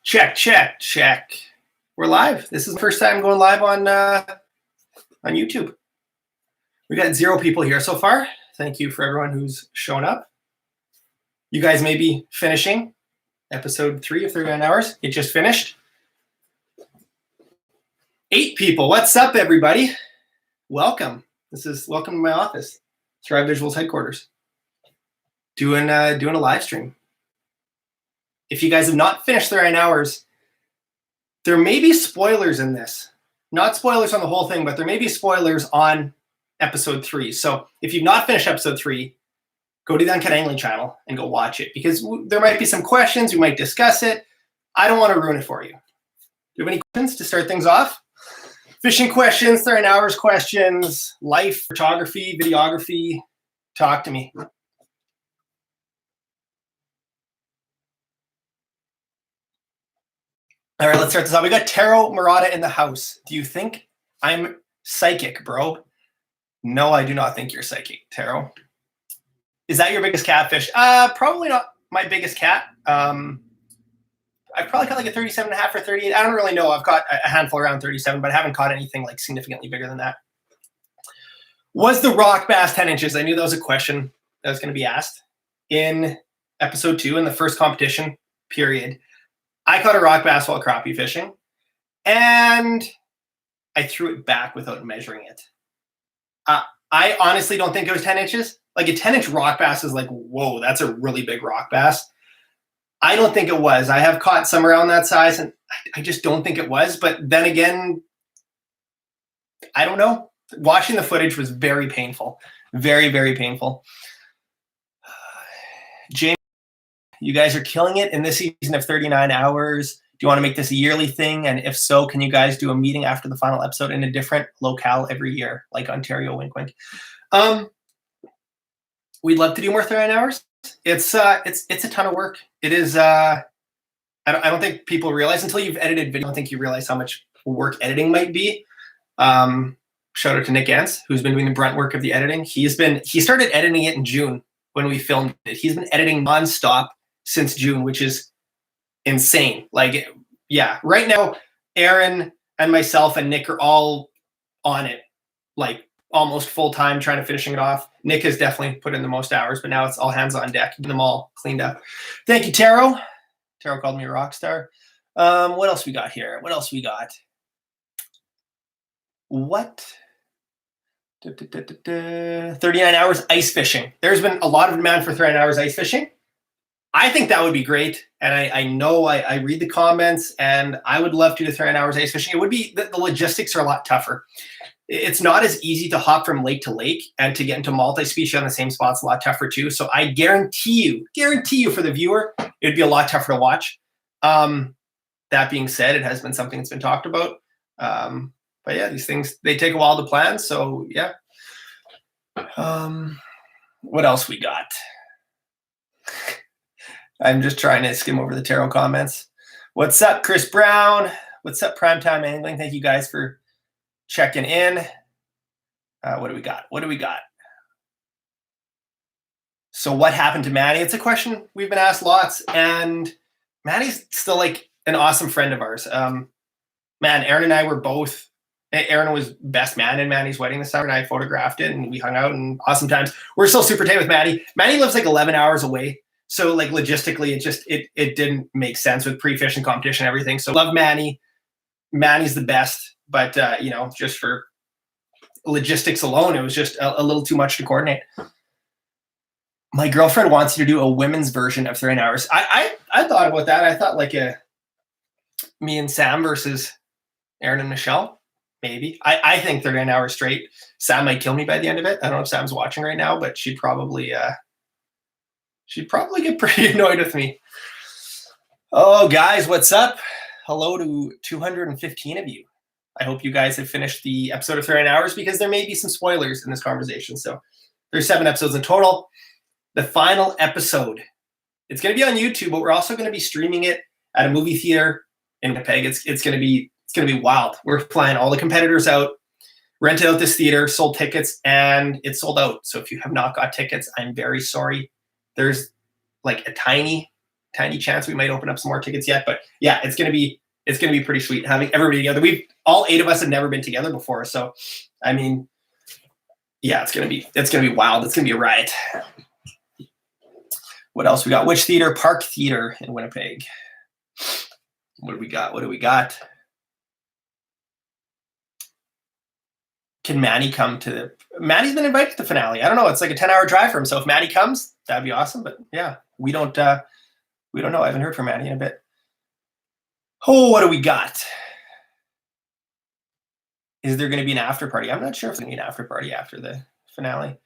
Check. We're live. This is the first time going live on YouTube. We got 0 people here so far. Thank you for everyone who's shown up. You guys may be finishing episode 3 of 39 Hours. It just finished. 8 people. What's up, everybody? Welcome. Welcome to my office, Thrive Visuals headquarters. Doing a live stream. If you guys have not finished 39 Hours, there may be spoilers in this. Not spoilers on the whole thing, but there may be spoilers on episode 3. So if you've not finished episode 3, go to the Uncut Angling channel and go watch it, because there might be some questions. We might discuss it. I don't want to ruin it for you. Do you have any questions to start things off? Fishing questions, 39 Hours questions, life, photography, videography. Talk to me. All right, let's start this off. We got Taro Murata in the house. Do you think I'm psychic, bro? No, I do not think you're psychic, Taro. Is that your biggest catfish? Probably not my biggest cat. I've probably caught like a 37.5 or 38. I don't really know. I've caught a handful around 37, but I haven't caught anything like significantly bigger than that. Was the rock bass 10 inches? I knew that was a question that was going to be asked in episode 2 in the first competition period. I caught a rock bass while crappie fishing, and I threw it back without measuring it. I honestly don't think it was 10 inches. Like a 10-inch rock bass is like, whoa, that's a really big rock bass. I don't think it was. I have caught some around that size, and I just don't think it was. But then again, I don't know. Watching the footage was very painful. Very, very painful. James, you guys are killing it in this season of 39 Hours. Do you want to make this a yearly thing? And if so, can you guys do a meeting after the final episode in a different locale every year, like Ontario, wink, wink? We'd love to do more 39 Hours. It's a ton of work. It is. I don't think people realize until you've edited video. I don't think you realize how much work editing might be. Shout out to Nick Gantz, who's been doing the brunt work of the editing. He started editing it in June when we filmed it. He's been editing nonstop since June, which is insane. Like, yeah, right now, Aaron and myself and Nick are all on it, like almost full time, trying to finishing it off. Nick has definitely put in the most hours, but now it's all hands on deck, getting them all cleaned up. Thank you, Taro. Taro called me a rock star. What else we got here? What? 39 Hours ice fishing. There's been a lot of demand for 39 Hours ice fishing. I think that would be great. And I know I read the comments, and I would love to do 39 Hours ice fishing. It would be, the logistics are a lot tougher. It's not as easy to hop from lake to lake, and to get into multi-species on the same spot's a lot tougher too. So I guarantee you for the viewer, it'd be a lot tougher to watch. That being said, it has been something that's been talked about. But yeah, these things, they take a while to plan. So yeah. What else we got? I'm just trying to skim over the Taro comments. What's up, Chris Brown? What's up, Primetime Angling? Thank you guys for checking in. What do we got? So what happened to Maddie? It's a question we've been asked lots, and Maddie's still like an awesome friend of ours. Man, Aaron and I were both, Aaron was best man in Maddie's wedding this summer, and I photographed it, and we hung out, and awesome times. We're still super tight with Maddie. Maddie lives like 11 hours away. So like logistically, it didn't make sense with pre-fishing competition and everything. So love Maddie. Maddie's the best. But, just for logistics alone, it was just a little too much to coordinate. My girlfriend wants you to do a women's version of 39 Hours. I thought about that. I thought like me and Sam versus Aaron and Michelle, maybe. I think 39 Hours straight. Sam might kill me by the end of it. I don't know if Sam's watching right now, but she'd probably get pretty annoyed with me. Oh, guys, what's up? Hello to 215 of you. I hope you guys have finished the episode of 39 Hours, because there may be some spoilers in this conversation. So there's 7 episodes in total. The final episode, it's going to be on YouTube, but we're also going to be streaming it at a movie theater in Winnipeg. It's going to be wild. We're flying all the competitors out, rented out this theater, sold tickets, and it's sold out. So if you have not got tickets, I'm very sorry. There's like a tiny tiny chance we might open up some more tickets yet. But yeah, it's gonna be pretty sweet having everybody together. All 8 of us have never been together before, so I mean, yeah, it's gonna be wild. It's gonna be a riot. What else we got? Which theater? Park Theater in Winnipeg. What do we got? Can Manny come to Manny's been invited to the finale. I don't know. It's like a 10-hour drive for him. So if Manny comes, that'd be awesome. But yeah, we don't know. I haven't heard from Manny in a bit. Oh, what do we got? Is there going to be an after party? I'm not sure if there's going to be an after party after the finale.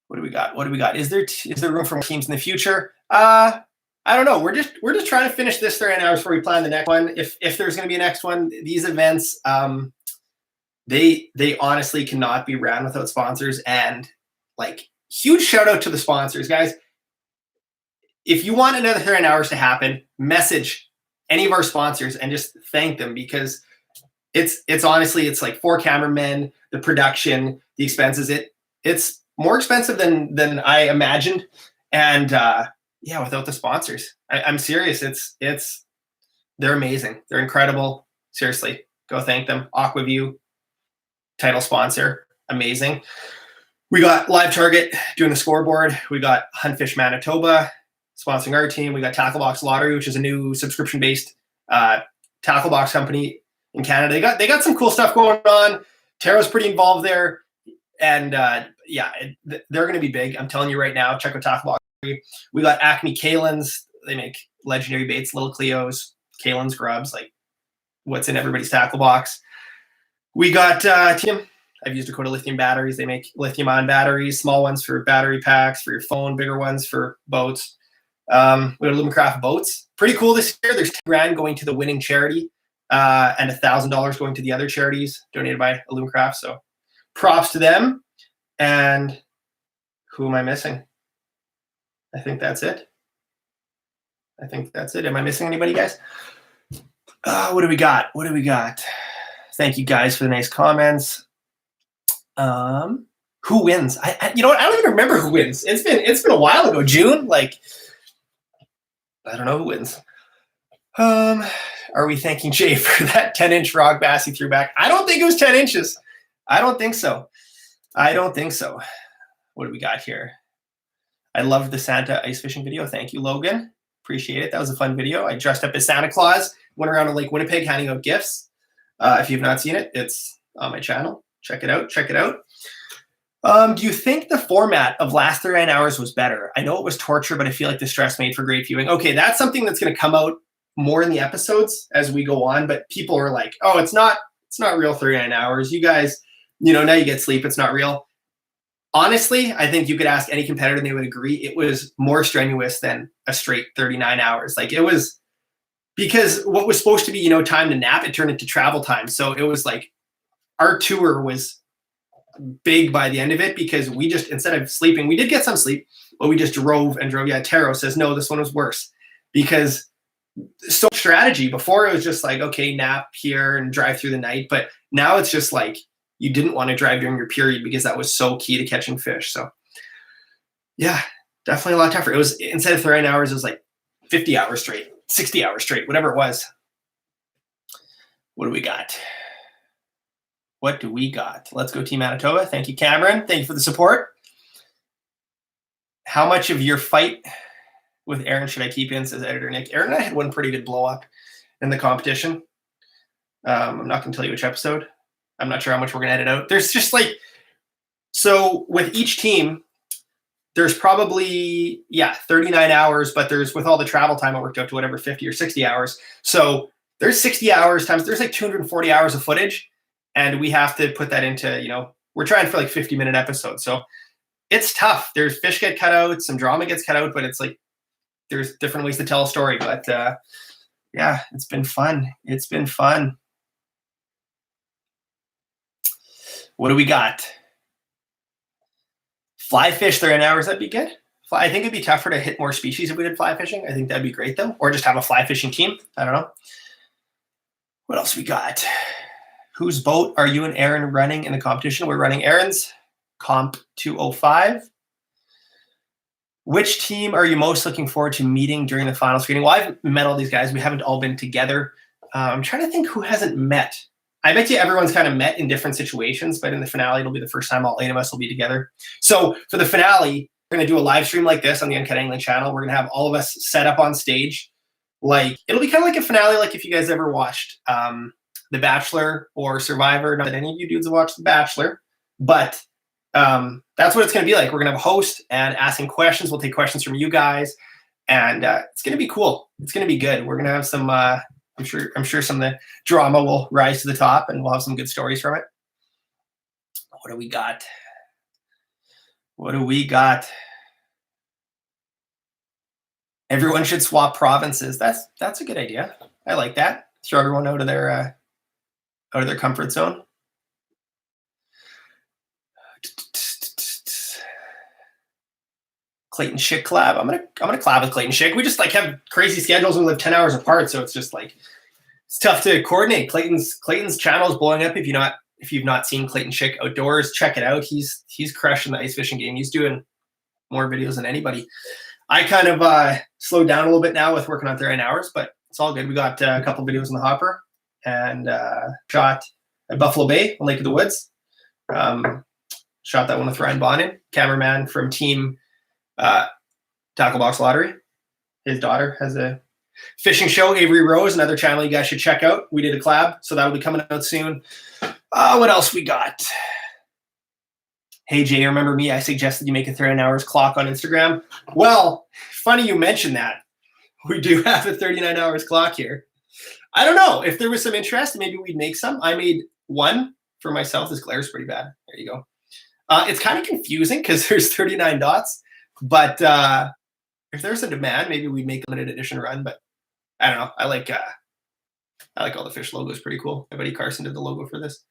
What do we got? Is there room for more teams in the future? I don't know. We're just trying to finish this 39 hours before we plan the next one. If there's going to be a next one, these events, they honestly cannot be ran without sponsors. And like, huge shout out to the sponsors, guys. If you want another 39 hours to happen, message any of our sponsors and just thank them, because it's honestly, it's like 4 cameramen, the production, the expenses. It's more expensive than I imagined. And yeah, without the sponsors, I'm serious. They're amazing. They're incredible. Seriously, go thank them. Aquaview, title sponsor, amazing. We got Live Target doing the scoreboard. We got Huntfish Manitoba sponsoring our team. We got Tackle Box Lottery, which is a new subscription-based tackle box company in Canada. They got some cool stuff going on. Taro's pretty involved there. And yeah, they're going to be big. I'm telling you right now, check out Tackle Box. We got Acme Kalins. They make legendary baits, little Cleos, Kalins grubs, like what's in everybody's tackle box. We got lithium. I've used Dakota Lithium batteries. They make lithium-ion batteries, small ones for battery packs for your phone, bigger ones for boats. We got Alumincraft boats. Pretty cool this year. There's $10,000 going to the winning charity and $1,000 going to the other charities donated by Alumincraft. So props to them. And who am I missing? I think that's it. Am I missing anybody, guys? What do we got? Thank you guys for the nice comments. Who wins? You know what? I don't even remember who wins. It's been a while ago. June, like, I don't know who wins. Are we thanking Jay for that 10-inch rock bass he threw back? I don't think it was 10 inches. I don't think so. What do we got here? I loved the Santa ice fishing video. Thank you, Logan. Appreciate it. That was a fun video. I dressed up as Santa Claus, went around to Lake Winnipeg handing out gifts. If you've not seen it, it's on my channel. Check it out. Do you think the format of Last 39 Hours was better? I know it was torture, but I feel like the stress made for great viewing. Okay, that's something that's going to come out more in the episodes as we go on, but people are like, oh, it's not real 39 hours. You guys, now you get sleep. It's not real. Honestly, I think you could ask any competitor and they would agree it was more strenuous than a straight 39 hours. Like, it was, because what was supposed to be, time to nap, it turned into travel time. So it was like our tour was big by the end of it, because we just, instead of sleeping, we did get some sleep, but we just drove. Yeah, Taro says, no, this one was worse, because so strategy. Before it was just like, okay, nap here and drive through the night. But now it's just like, you didn't want to drive during your period because that was so key to catching fish. So yeah, definitely a lot tougher. It was, instead of 39 hours, it was like 50 hours straight, 60 hours straight, whatever it was. What do we got? Let's go Team Manitoba. Thank you, Cameron. Thank you for the support. How much of your fight with Aaron should I keep in, says editor Nick. Aaron and I had one pretty good blow up in the competition. I'm not going to tell you which episode. I'm not sure how much we're going to edit out. There's just like, so with each team, there's probably, 39 hours, but there's, with all the travel time, it worked out to whatever, 50 or 60 hours. So there's 60 hours times, there's like 240 hours of footage. And we have to put that into, we're trying for like 50-minute episodes. So it's tough. There's fish get cut out, some drama gets cut out, but it's like, there's different ways to tell a story. But yeah, it's been fun. What do we got? Fly fish 39 hours, that'd be good. I think it'd be tougher to hit more species if we did fly fishing. I think that'd be great though. Or just have a fly fishing team. I don't know. What else we got? Whose boat are you and Aaron running in the competition? We're running Aaron's Comp 205. Which team are you most looking forward to meeting during the final screening? Well, I've met all these guys. We haven't all been together. I'm trying to think who hasn't met. I bet you everyone's kind of met in different situations, but in the finale, it'll be the first time all 8 of us will be together. So for the finale, we're going to do a live stream like this on the Uncut Angling channel. We're going to have all of us set up on stage. Like, it'll be kind of like a finale, like if you guys ever watched The Bachelor or Survivor. Not that any of you dudes have watched The Bachelor, but that's what it's going to be like. We're going to have a host and asking questions. We'll take questions from you guys, and it's going to be cool. It's going to be good. We're going to have some, I'm sure some of the drama will rise to the top, and we'll have some good stories from it. What do we got? What do we got? Everyone should swap provinces. That's a good idea. I like that. Throw everyone out of their comfort zone. Clayton Schick collab. I'm gonna collab with Clayton Schick. We just like have crazy schedules and we live 10 hours apart, so it's just like it's tough to coordinate. Clayton's channel is blowing up. If you've not seen Clayton Schick Outdoors, check it out. He's crushing the ice fishing game. He's doing more videos than anybody. I kind of slowed down a little bit now with working on 39 hours, but it's all good. We got a couple videos in the hopper and shot at Buffalo Bay on Lake of the Woods. Shot that one with Ryan Bonin, cameraman from Team Tackle Box Lottery. His daughter has a fishing show, Avery Rose, another channel you guys should check out. We did a collab, so that'll be coming out soon. What else we got? Hey Jay, remember me? I suggested you make a 39 hours clock on Instagram. Well, funny you mentioned that. We do have a 39 hours clock here. I don't know if there was some interest, maybe we'd make some. I made one for myself. This glare is pretty bad. There you go. It's kind of confusing because there's 39 dots, but if there's a demand, maybe we'd make a limited edition run. But I don't know. I like all the fish logos. Pretty cool. My buddy Carson did the logo for this.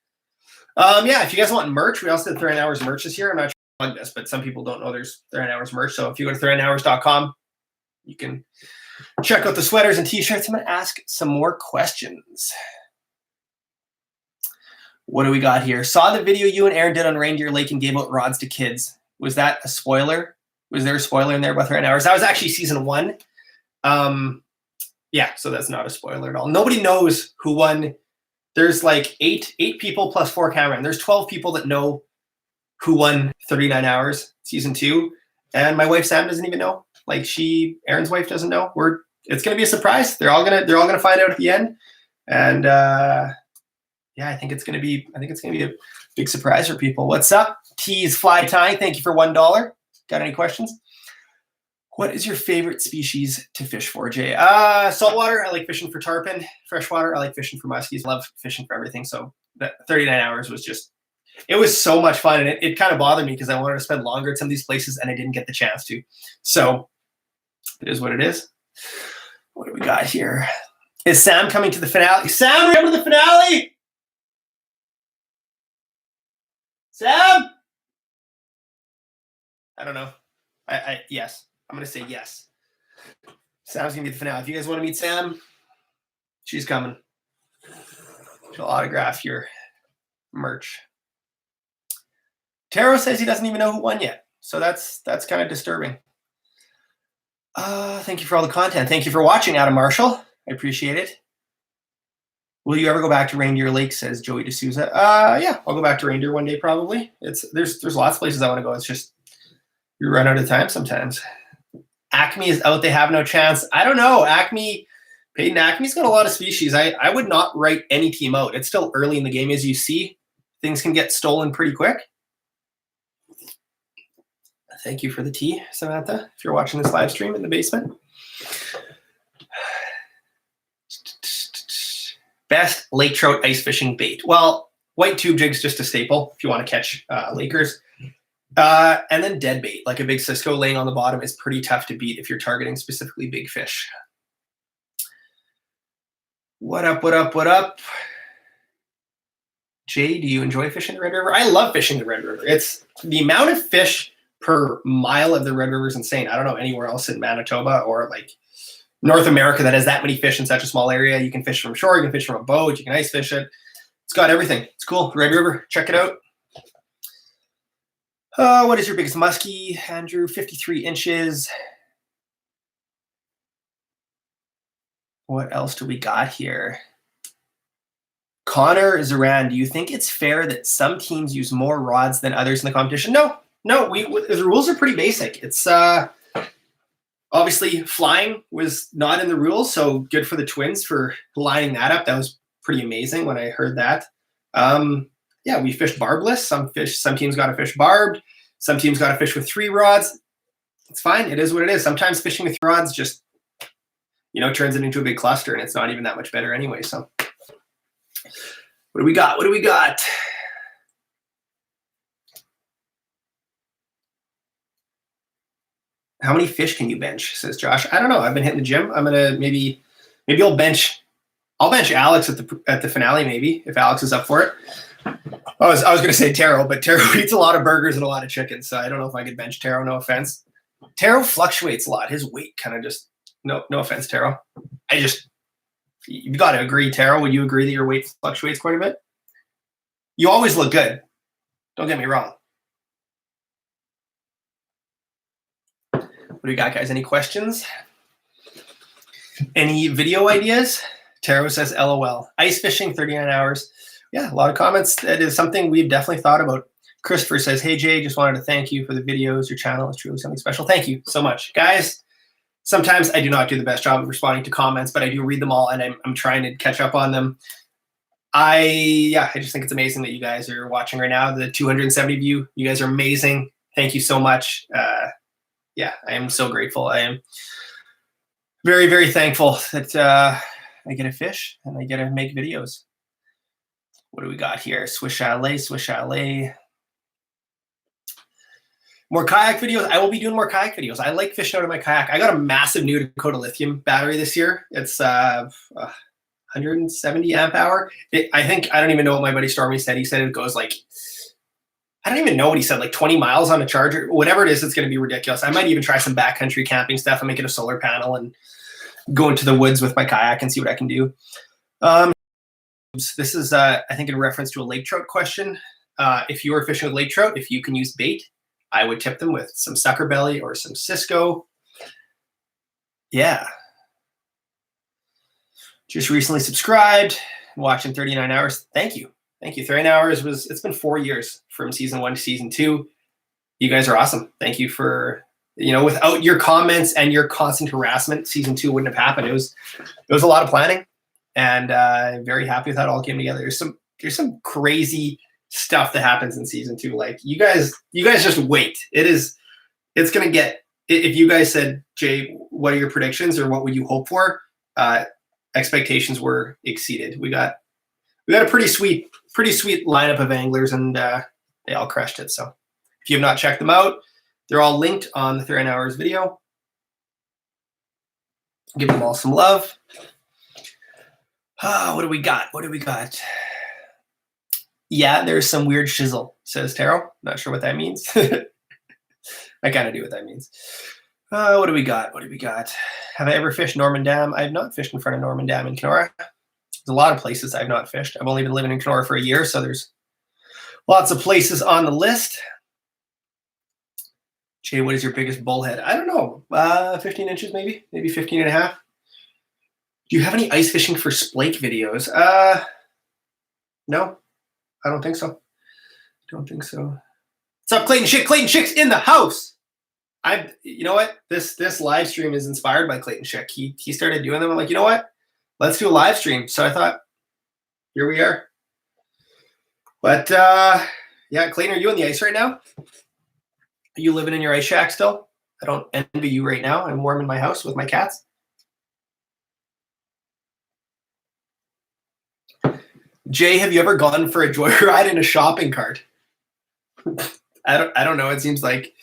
Yeah, if you guys want merch, we also did 39 hours merch this year. I'm not sure to plug this, but some people don't know there's 39 hours merch. So if you go to 39hours.com, you can check out the sweaters and t-shirts. I'm going to ask some more questions. What do we got here? Saw the video you and Aaron did on Reindeer Lake and gave out rods to kids. Was that a spoiler? Was there a spoiler in there about 39 hours? That was actually season 1. Yeah, so that's not a spoiler at all. Nobody knows who won. There's like eight people plus 4 cameramen. There's 12 people that know who won 39 hours season 2. And my wife Sam doesn't even know. Like Aaron's wife doesn't know. It's gonna be a surprise. They're all gonna find out at the end. And yeah, I think it's gonna be a big surprise for people. What's up? Tease Fly Tying. Thank you for $1. Got any questions? What is your favorite species to fish for, Jay? Saltwater, I like fishing for tarpon. Freshwater, I like fishing for muskies. I love fishing for everything. So that 39 hours was it was so much fun. And it kind of bothered me because I wanted to spend longer at some of these places and I didn't get the chance to. So it is what it is. What do we got here? Is Sam coming to the finale? Sam, remember the finale? Sam? I don't know. Yes. I'm going to say yes. Sam's going to be the finale. If you guys want to meet Sam, she's coming. She'll autograph your merch. Taro says he doesn't even know who won yet. So that's kind of disturbing. Thank you for all the content. Thank you for watching, Adam Marshall. I appreciate it. Will you ever go back to Reindeer Lake, says Joey D'Souza. Yeah, I'll go back to Reindeer one day probably. There's lots of places I want to go. It's just you run out of time sometimes. Acme is out. They have no chance. I don't know. Peyton Acme's got a lot of species. I would not write any team out. It's still early in the game. As you see, things can get stolen pretty quick. Thank you for the tea, Samantha, if you're watching this live stream in the basement. Best lake trout ice fishing bait. Well, white tube jig's just a staple if you want to catch lakers. And then dead bait, like a big Cisco laying on the bottom, is pretty tough to beat if you're targeting specifically big fish. What up, what up, what up? Jay, do you enjoy fishing the Red River? I love fishing the Red River. It's the amount of fish per mile of the Red River is insane. I don't know anywhere else in Manitoba or like North America that has that many fish in such a small area. You can fish from shore, you can fish from a boat, you can ice fish it. It's got everything. It's cool. Red River, check it out. What is your biggest muskie, Andrew? 53 inches. What else do we got here? Connor Zaran, do you think it's fair that some teams use more rods than others in the competition? No. The rules are pretty basic. It's obviously flying was not in the rules, so good for the Twins for lining that up. That was pretty amazing when I heard that. Yeah, we fished barbless. Some teams got to fish barbed. Some teams got to fish with 3 rods. It's fine. It is what it is. Sometimes fishing with 3 rods just, turns it into a big cluster, and it's not even that much better anyway. So what do we got? How many fish can you bench? Says Josh. I don't know. I've been hitting the gym. I'm gonna maybe I'll bench Alex at the finale, maybe, if Alex is up for it. I was gonna say Taro, but Taro eats a lot of burgers and a lot of chicken, so I don't know if I could bench Taro. No offense. Taro fluctuates a lot. His weight kind of just no offense, Taro. You got to agree, Taro. Would you agree that your weight fluctuates quite a bit? You always look good. Don't get me wrong. What do you got, guys? Any questions? Any video ideas? Taro says, LOL. Ice fishing, 39 hours. Yeah, a lot of comments. That is something we've definitely thought about. Christopher says, hey, Jay, just wanted to thank you for the videos. Your channel is truly something special. Thank you so much. Guys, sometimes I do not do the best job of responding to comments, but I do read them all, and I'm trying to catch up on them. I just think it's amazing that you guys are watching right now. The 270 of you guys are amazing. Thank you so much. I am so grateful. I am very, very thankful that I get to fish and I get to make videos. What do we got here? Swiss Chalet. More kayak videos. I will be doing more kayak videos. I like fishing out of my kayak. I got a massive new Dakota lithium battery this year. It's 170 amp hour. I don't even know what my buddy Stormy said. He said it goes like, I don't even know what he said, like 20 miles on a charger. Whatever it is, it's going to be ridiculous. I might even try some backcountry camping stuff and make it a solar panel and go into the woods with my kayak and see what I can do. This is, I think, in reference to a lake trout question. If you are fishing with lake trout, if you can use bait, I would tip them with some sucker belly or some Cisco. Yeah. Just recently subscribed, watching 39 hours. Thank you. 39 hours it's been 4 years from season 1 to season 2. You guys are awesome. Thank you for, without your comments and your constant harassment, season 2 wouldn't have happened. It was a lot of planning, and I'm very happy with how it all came together. There's some crazy stuff that happens in season 2. Like you guys just wait. It's going to get, if you guys said, Jay, what are your predictions or what would you hope for? Expectations were exceeded. We got a pretty sweet lineup of anglers, and they all crushed it. So if you have not checked them out, they're all linked on the 39 hours video. Give them all some love. What do we got? Yeah, there's some weird shizzle, says Taro. Not sure what that means. I kind of do what that means. What do we got? Have I ever fished Norman Dam? I have not fished in front of Norman Dam in Kenora. There's a lot of places I've not fished. I've only been living in Kenora for a year, so there's lots of places on the list. Jay, what is your biggest bullhead? I don't know. 15 inches maybe 15 and a half. Do you have any ice fishing for splake videos? No, I don't think so. What's up, Clayton Schick? Clayton Schick's in the house. You know what? This live stream is inspired by Clayton Schick. He started doing them. I'm like, you know what? Let's do a live stream. So I thought, here we are. But yeah, Clayton, are you on the ice right now? Are you living in your ice shack still? I don't envy you right now. I'm warm in my house with my cats. Jay, have you ever gone for a joyride in a shopping cart? I don't know. It seems like,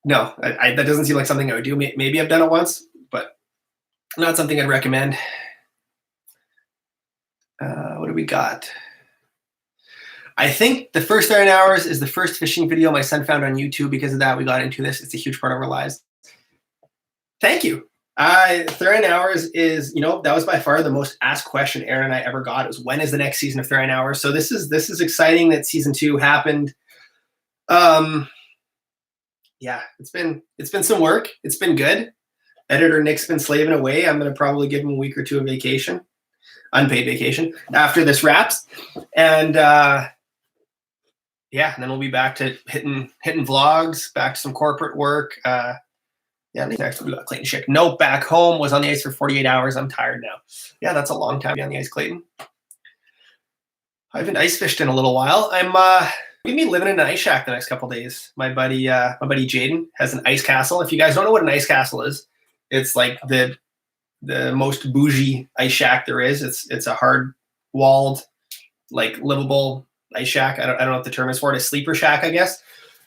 no, that doesn't seem like something I would do. Maybe I've done it once, but not something I'd recommend. What do we got? I think the first 39 hours is the first fishing video my son found on YouTube. Because of that, we got into this. It's a huge part of our lives. Thank you. 39 hours is, that was by far the most asked question Aaron and I ever got. It was, when is the next season of 39 hours? So this is exciting that season 2 happened. Yeah, it's been some work. It's been good. Editor Nick's been slaving away. I'm gonna probably give him a week or two of vacation, unpaid vacation, after this wraps, and yeah, and then we'll be back to hitting vlogs, back to some corporate work. Yeah, next we got Clayton Schick. Nope, back home, was on the ice for 48 hours. I'm tired now. Yeah, that's a long time to be on the ice, Clayton. I haven't ice fished in a little while. I'm we've been living in an ice shack the next couple of days. My buddy Jaden has an ice castle. If you guys don't know what an ice castle is, it's like the most bougie ice shack there is. It's a hard walled, like livable ice shack. I don't know what the term is for it. A sleeper shack, I guess.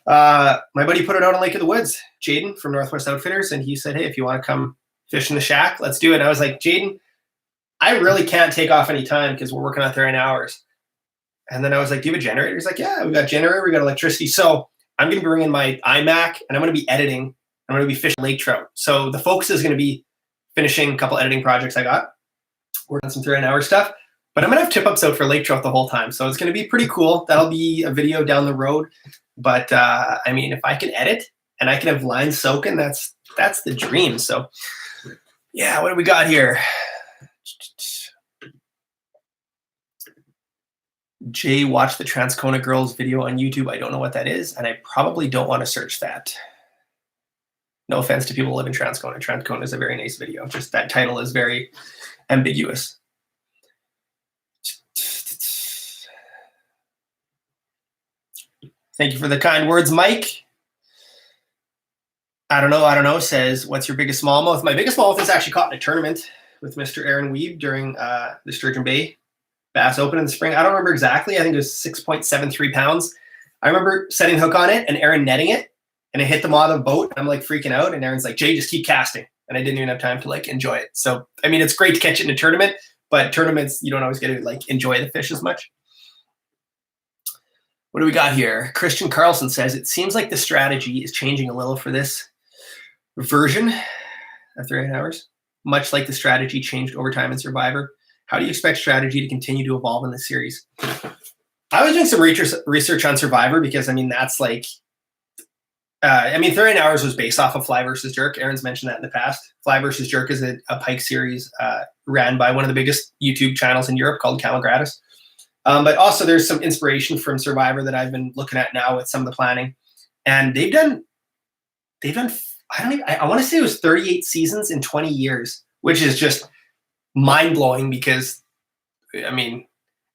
My buddy put it out on Lake of the Woods, Jaden from Northwest Outfitters, and he said, hey, if you want to come fish in the shack, let's do it. And I was like, Jaden, I really can't take off any time because we're working out there in hours. And then I was like, do you have a generator? He's like, yeah, we got generator, we got electricity. So I'm going to bring in my iMac and I'm going to be editing. I'm going to be fishing lake trout. So the focus is going to be finishing a couple editing projects I got, working on some 3-hour stuff. But I'm going to have tip-ups out for lake trout the whole time. So it's going to be pretty cool. That'll be a video down the road. But I mean, if I can edit and I can have lines soaking, that's the dream. So yeah, what do we got here? Jay watched the Transcona Girls video on YouTube. I don't know what that is, and I probably don't want to search that. No offense to people who live in Transcona. Transcona is a very nice video. Just that title is very ambiguous. Thank you for the kind words, Mike. I don't know, says, what's your biggest smallmouth? My biggest smallmouth is actually caught in a tournament with Mr. Aaron Weeb during the Sturgeon Bay Bass Open in the spring. I don't remember exactly. I think it was 6.73 pounds. I remember setting the hook on it and Aaron netting it, and it hit the bottom of the boat. And I'm like freaking out, and Aaron's like, Jay, just keep casting. And I didn't even have time to like enjoy it. So, I mean, it's great to catch it in a tournament, but tournaments, you don't always get to like enjoy the fish as much. What do we got here? Christian Carlson says, it seems like the strategy is changing a little for this version of 3 hours, much like the strategy changed over time in Survivor. How do you expect strategy to continue to evolve in this series? I was doing some research on Survivor because, I mean, that's like, 30 hours was based off of Fly versus Jerk. Aaron's mentioned that in the past. Fly versus Jerk is a pike series ran by one of the biggest YouTube channels in Europe called Camel Gratis. But also there's some inspiration from Survivor that I've been looking at now with some of the planning. And they've done, I want to say it was 38 seasons in 20 years, which is just mind-blowing because, I mean,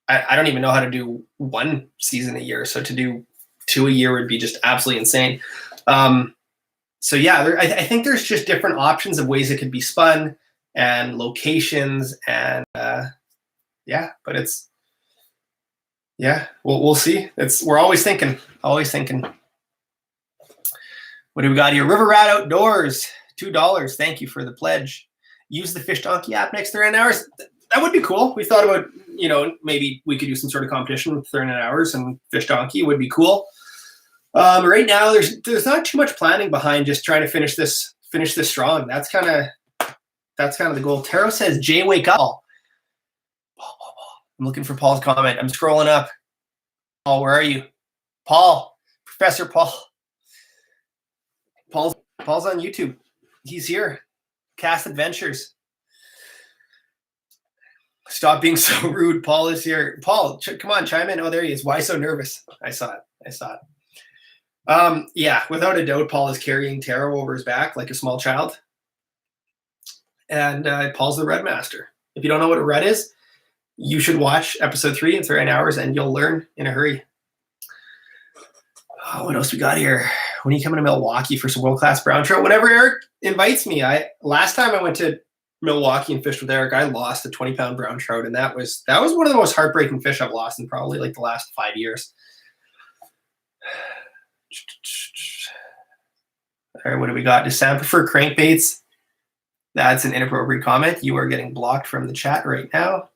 I don't even know how to do one season a year. So to do 2 a year would be just absolutely insane. So yeah, I think there's just different options of ways it could be spun and locations and yeah, but it's, yeah, we'll see. We're always thinking. What do we got here? River Rat Outdoors, $2. Thank you for the pledge. Use the Fish Donkey app next 3 hours. That would be cool. We thought about, maybe we could do some sort of competition with 3 hours and Fish Donkey would be cool. Right now, there's not too much planning behind just trying to finish this strong. That's kind of the goal. Taro says, Jay, wake up. I'm looking for Paul's comment. I'm scrolling up. Paul, where are you? Paul, Professor Paul. Paul's on YouTube. He's here. Cast Adventures. Stop being so rude. Paul is here. Paul, come on, chime in. Oh, there he is. Why so nervous? I saw it. Yeah, without a doubt, Paul is carrying Taro over his back like a small child. And Paul's the Red Master. If you don't know what a red is, you should watch episode 3 in 3 hours and you'll learn in a hurry. Oh, what else we got here? When are you coming to Milwaukee for some world-class brown trout? Whenever Eric invites me. Last time I went to Milwaukee and fished with Eric, I lost a 20-pound brown trout, and that was one of the most heartbreaking fish I've lost in probably like the last 5 years. All right, what do we got? Does Sam prefer crankbaits? That's an inappropriate comment. You are getting blocked from the chat right now.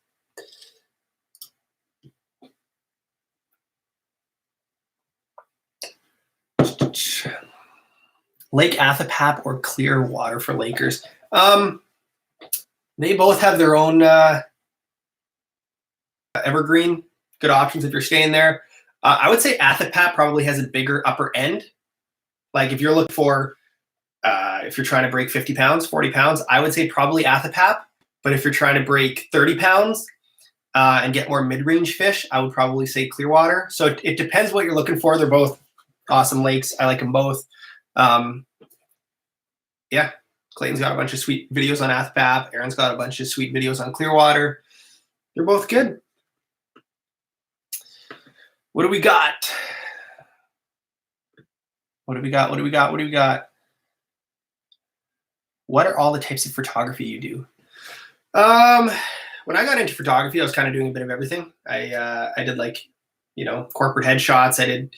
Lake Athapap or Clearwater for Lakers. They both have their own evergreen good options if you're staying there. I would say Athapap probably has a bigger upper end. Like if you're looking for, if you're trying to break 50 pounds, 40 pounds, I would say probably Athapap. But if you're trying to break 30 pounds and get more mid-range fish, I would probably say Clearwater. So it depends what you're looking for. They're both awesome lakes. I like them both. Yeah, Clayton's got a bunch of sweet videos on Athapap. Aaron's got a bunch of sweet videos on Clearwater. They're both good. What do we got? What do we got? What do we got? What do we got? What are all the types of photography you do? When I got into photography, I was kind of doing a bit of everything. I did like, you know, corporate headshots. I did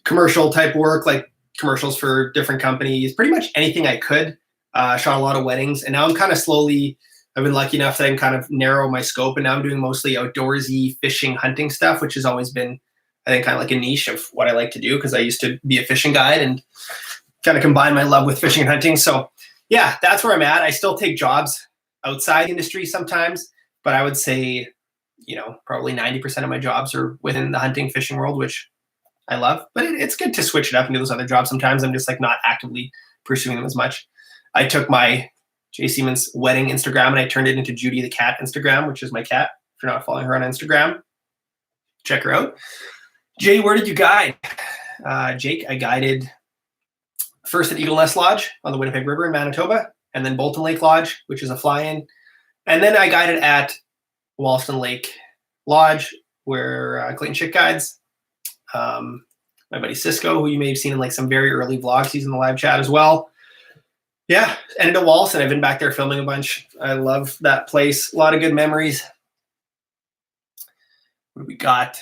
commercial type work, like commercials for different companies, pretty much anything I could. Shot a lot of weddings, and now I'm kind of slowly, I've been lucky enough that I can kind of narrow my scope, and now I'm doing mostly outdoorsy fishing, hunting stuff, which has always been, I think, kind of like a niche of what I like to do, because I used to be a fishing guide and kind of combine my love with fishing and hunting. So yeah, that's where I'm at. I still take jobs outside the industry sometimes, but I would say, you know, probably 90% of my jobs are within the hunting, fishing world, which I love. But it's good to switch it up and do those other jobs. Sometimes I'm just like not actively pursuing them as much. I took my Jay Siemens wedding Instagram and I turned it into Judy the cat Instagram, which is my cat. If you're not following her on Instagram, check her out. Jay, where did you guide? Jake, I guided first at Eagle Nest Lodge on the Winnipeg River in Manitoba, and then Bolton Lake Lodge, which is a fly-in. And then I guided at Wollaston Lake Lodge, where Clayton Chick guides. My buddy Cisco, who you may have seen in like some very early vlogs, he's in the live chat as well. Yeah, and at Wollaston, I've been back there filming a bunch. I love that place. A lot of good memories. What do we got?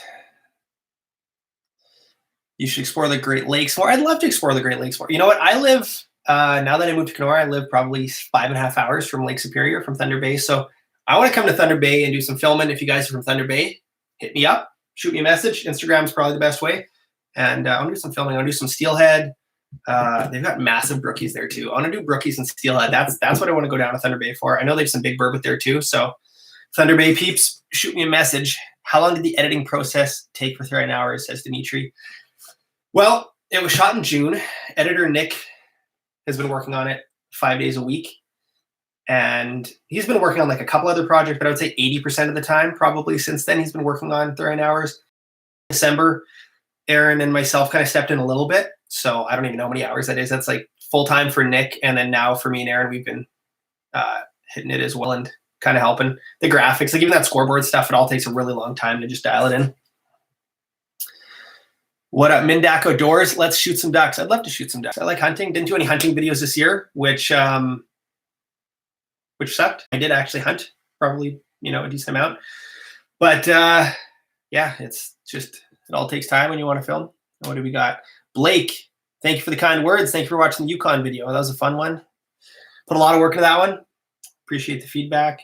You should explore the Great Lakes more. I'd love to explore the Great Lakes more. You know what? I live, now that I moved to Kenora, I live probably 5.5 hours from Lake Superior, from Thunder Bay. So I want to come to Thunder Bay and do some filming. If you guys are from Thunder Bay, hit me up, shoot me a message. Instagram's probably the best way. And I want to do some filming. I want to do some steelhead. They've got massive brookies there too. I want to do brookies and steelhead. That's what I want to go down to Thunder Bay for. I know they have some big burbot there too. So Thunder Bay peeps, shoot me a message. How long did the editing process take for 39 hours, says Dimitri? Well, it was shot in June. Editor Nick has been working on it 5 days a week. And he's been working on like a couple other projects, but I would say 80% of the time, probably since then, he's been working on 39 hours. December, Aaron and myself kind of stepped in a little bit. So I don't even know how many hours that is. That's like full time for Nick. And then now for me and Aaron, we've been hitting it as well and kind of helping the graphics. Like even that scoreboard stuff, it all takes a really long time to just dial it in. What up, Mindak Outdoors? Let's shoot some ducks. I'd love to shoot some ducks. I like hunting. Didn't do any hunting videos this year, which sucked. I did actually hunt, probably, you know, a decent amount. But yeah, it's just, it all takes time when you want to film. What do we got? Blake, thank you for the kind words. Thank you for watching the Yukon video. That was a fun one. Put a lot of work into that one. Appreciate the feedback.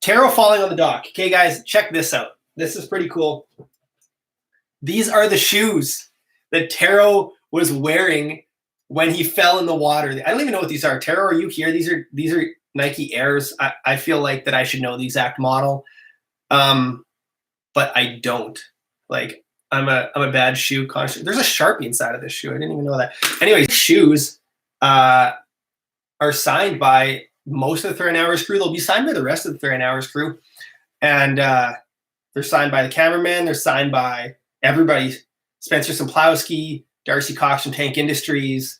Taro falling on the dock. Okay, guys, check this out. This is pretty cool. These are the shoes that Taro was wearing when he fell in the water. I don't even know what these are. Taro, are you here? These are Nike Airs. I feel like that I should know the exact model, but I don't. Like I'm a bad shoe conscious. There's a Sharpie inside of this shoe. I didn't even know that. Anyway, shoes are signed by most of the 39 Hours crew. They'll be signed by the rest of the 39 Hours crew, and they're signed by the cameraman. They're signed by everybody. Spencer Samplowski, Darcy Cox from Tank Industries,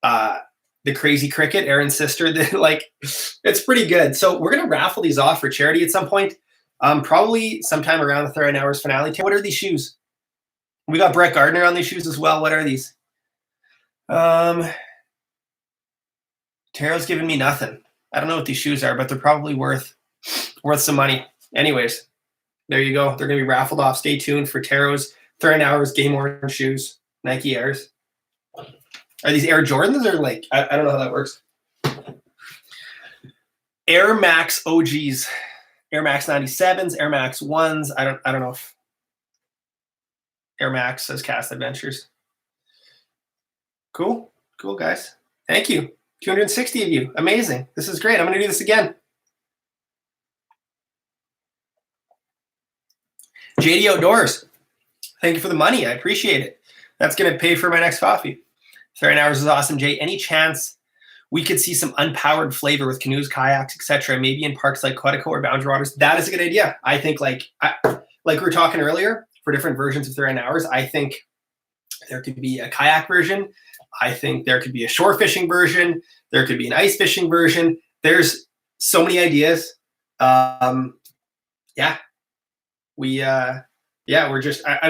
the Crazy Cricket, Aaron's sister. Like, it's pretty good. So we're gonna raffle these off for charity at some point. Probably sometime around the 39 Hours finale. What are these shoes? We got Brett Gardner on these shoes as well. What are these? Taro's giving me nothing. I don't know what these shoes are, but they're probably worth some money. Anyways, there you go. They're gonna be raffled off. Stay tuned for Taro's 39 Hours game worn shoes, Nike Airs. Are these Air Jordans or like, I don't know how that works. Air Max OGs, Air Max 97s, Air Max 1s. I don't know if Air Max says Cast Adventures. Cool guys. Thank you. 260 of you. Amazing. This is great. I'm gonna do this again. JD Outdoors. Thank you for the money. I appreciate it. That's going to pay for my next coffee. 39 hours is awesome, Jay. Any chance we could see some unpowered flavor with canoes, kayaks, etc., maybe in parks like Quetico or Boundary Waters? That is a good idea. I think like we were talking earlier, for different versions of 39 hours, I think there could be a kayak version. I think there could be a shore fishing version. There could be an ice fishing version. There's so many ideas. I'm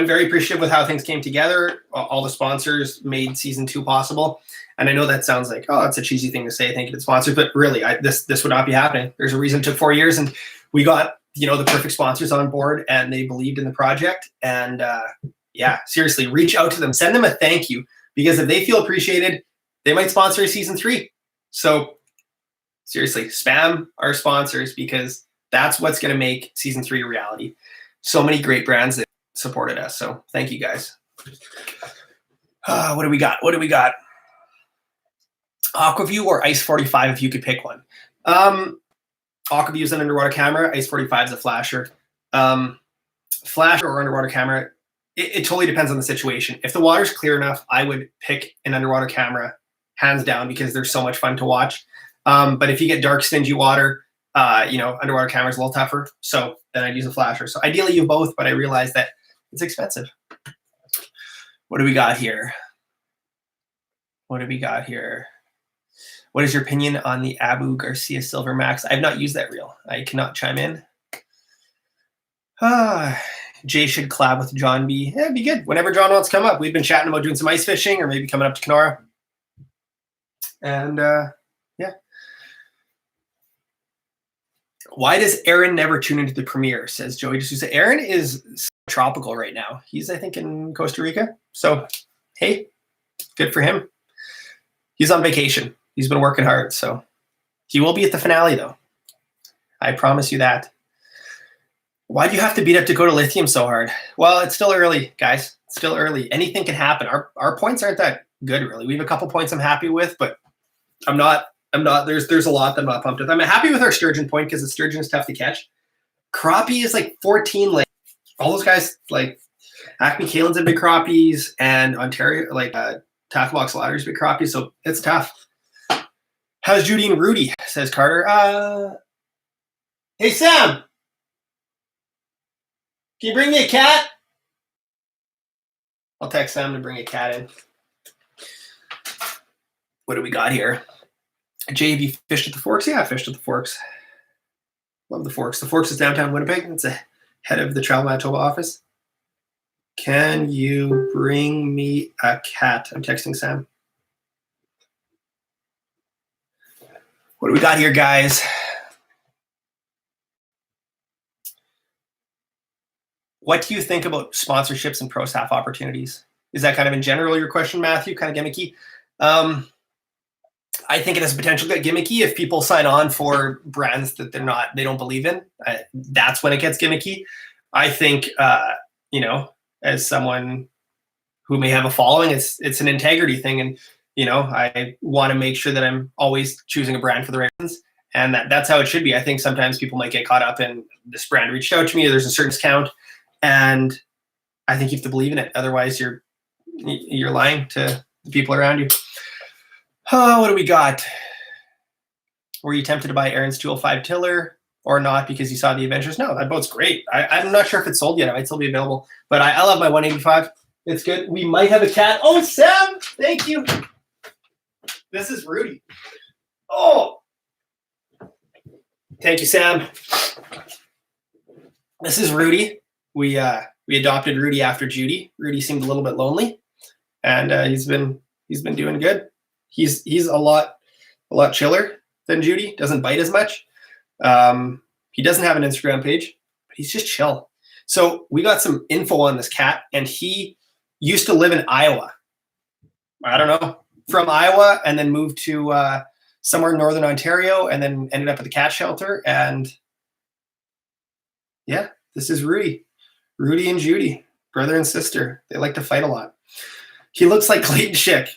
very appreciative with how things came together. All the sponsors made season 2 possible. And I know that sounds like, oh, that's a cheesy thing to say. Thank you to the sponsors, but really, this would not be happening. There's a reason it took 4 years, and we got the perfect sponsors on board, and they believed in the project. And seriously, reach out to them, send them a thank you, because if they feel appreciated, they might sponsor a season 3. So seriously, spam our sponsors, because that's what's going to make season 3 a reality. So many great brands that supported us. So thank you guys. What do we got? Aquaview or Ice 45 if you could pick one. Aquaview is an underwater camera. Ice 45 is a flasher. Flasher or underwater camera, it totally depends on the situation. If the water's clear enough, I would pick an underwater camera, hands down, because they're so much fun to watch. But if you get dark, stingy water, underwater camera is a little tougher. So then I'd use a flasher. So ideally you have both, but I realize that it's expensive. What do we got here? What is your opinion on the Abu Garcia Silver Max? I've not used that reel. I cannot chime in. Jay should collab with John B. Yeah, it'd be good. Whenever John wants to come up. We've been chatting about doing some ice fishing or maybe coming up to Kenora. And why does Aaron never tune into the premiere, says Joey D'Souza. Aaron is tropical right now. He's, I think, in Costa Rica. So, hey, good for him. He's on vacation. He's been working hard. So he will be at the finale, though. I promise you that. Why do you have to beat up Dakota Lithium so hard? Well, it's still early, guys. It's still early. Anything can happen. Our points aren't that good, really. We have a couple points I'm happy with, but I'm not. There's a lot that I'm not pumped with. I'm happy with our sturgeon point because the sturgeon is tough to catch. Crappie is like 14. Like all those guys, like Acme Kalen's a big crappies, and Ontario, like Tackle Box Lottery's big crappies. So it's tough. How's Judy and Rudy? Says Carter. Hey Sam, can you bring me a cat? I'll text Sam to bring a cat in. What do we got here? Jay, have you fished at the Forks? Yeah, I fished at the Forks. Love the Forks. The Forks is downtown Winnipeg. It's ahead of the Travel Manitoba office. Can you bring me a cat? I'm texting Sam. What do we got here, guys? What do you think about sponsorships and pro staff opportunities? Is that kind of in general your question, Matthew? Kind of gimmicky? I think it has potential to get gimmicky if people sign on for brands that they don't believe in. That's when it gets gimmicky. I think, as someone who may have a following, it's an integrity thing. And, I want to make sure that I'm always choosing a brand for the right reasons. And that's how it should be. I think sometimes people might get caught up in this brand reached out to me, or there's a certain discount. And I think you have to believe in it. Otherwise you're lying to the people around you. Oh, what do we got? Were you tempted to buy Aaron's 205 tiller or not because you saw the Adventures? No, that boat's great. I'm not sure if it's sold yet. It might still be available. But I love my 185. It's good. We might have a cat. Oh, Sam, thank you. This is Rudy. Oh, thank you, Sam. This is Rudy. We adopted Rudy after Judy. Rudy seemed a little bit lonely, and he's been doing good. He's a lot chiller than Judy. Doesn't bite as much. He doesn't have an Instagram page, but he's just chill. So we got some info on this cat, and he used to live in Iowa. I don't know, from Iowa, and then moved to somewhere in northern Ontario, and then ended up at the cat shelter. And yeah, this is Rudy. Rudy and Judy, brother and sister. They like to fight a lot. He looks like Clayton Schick.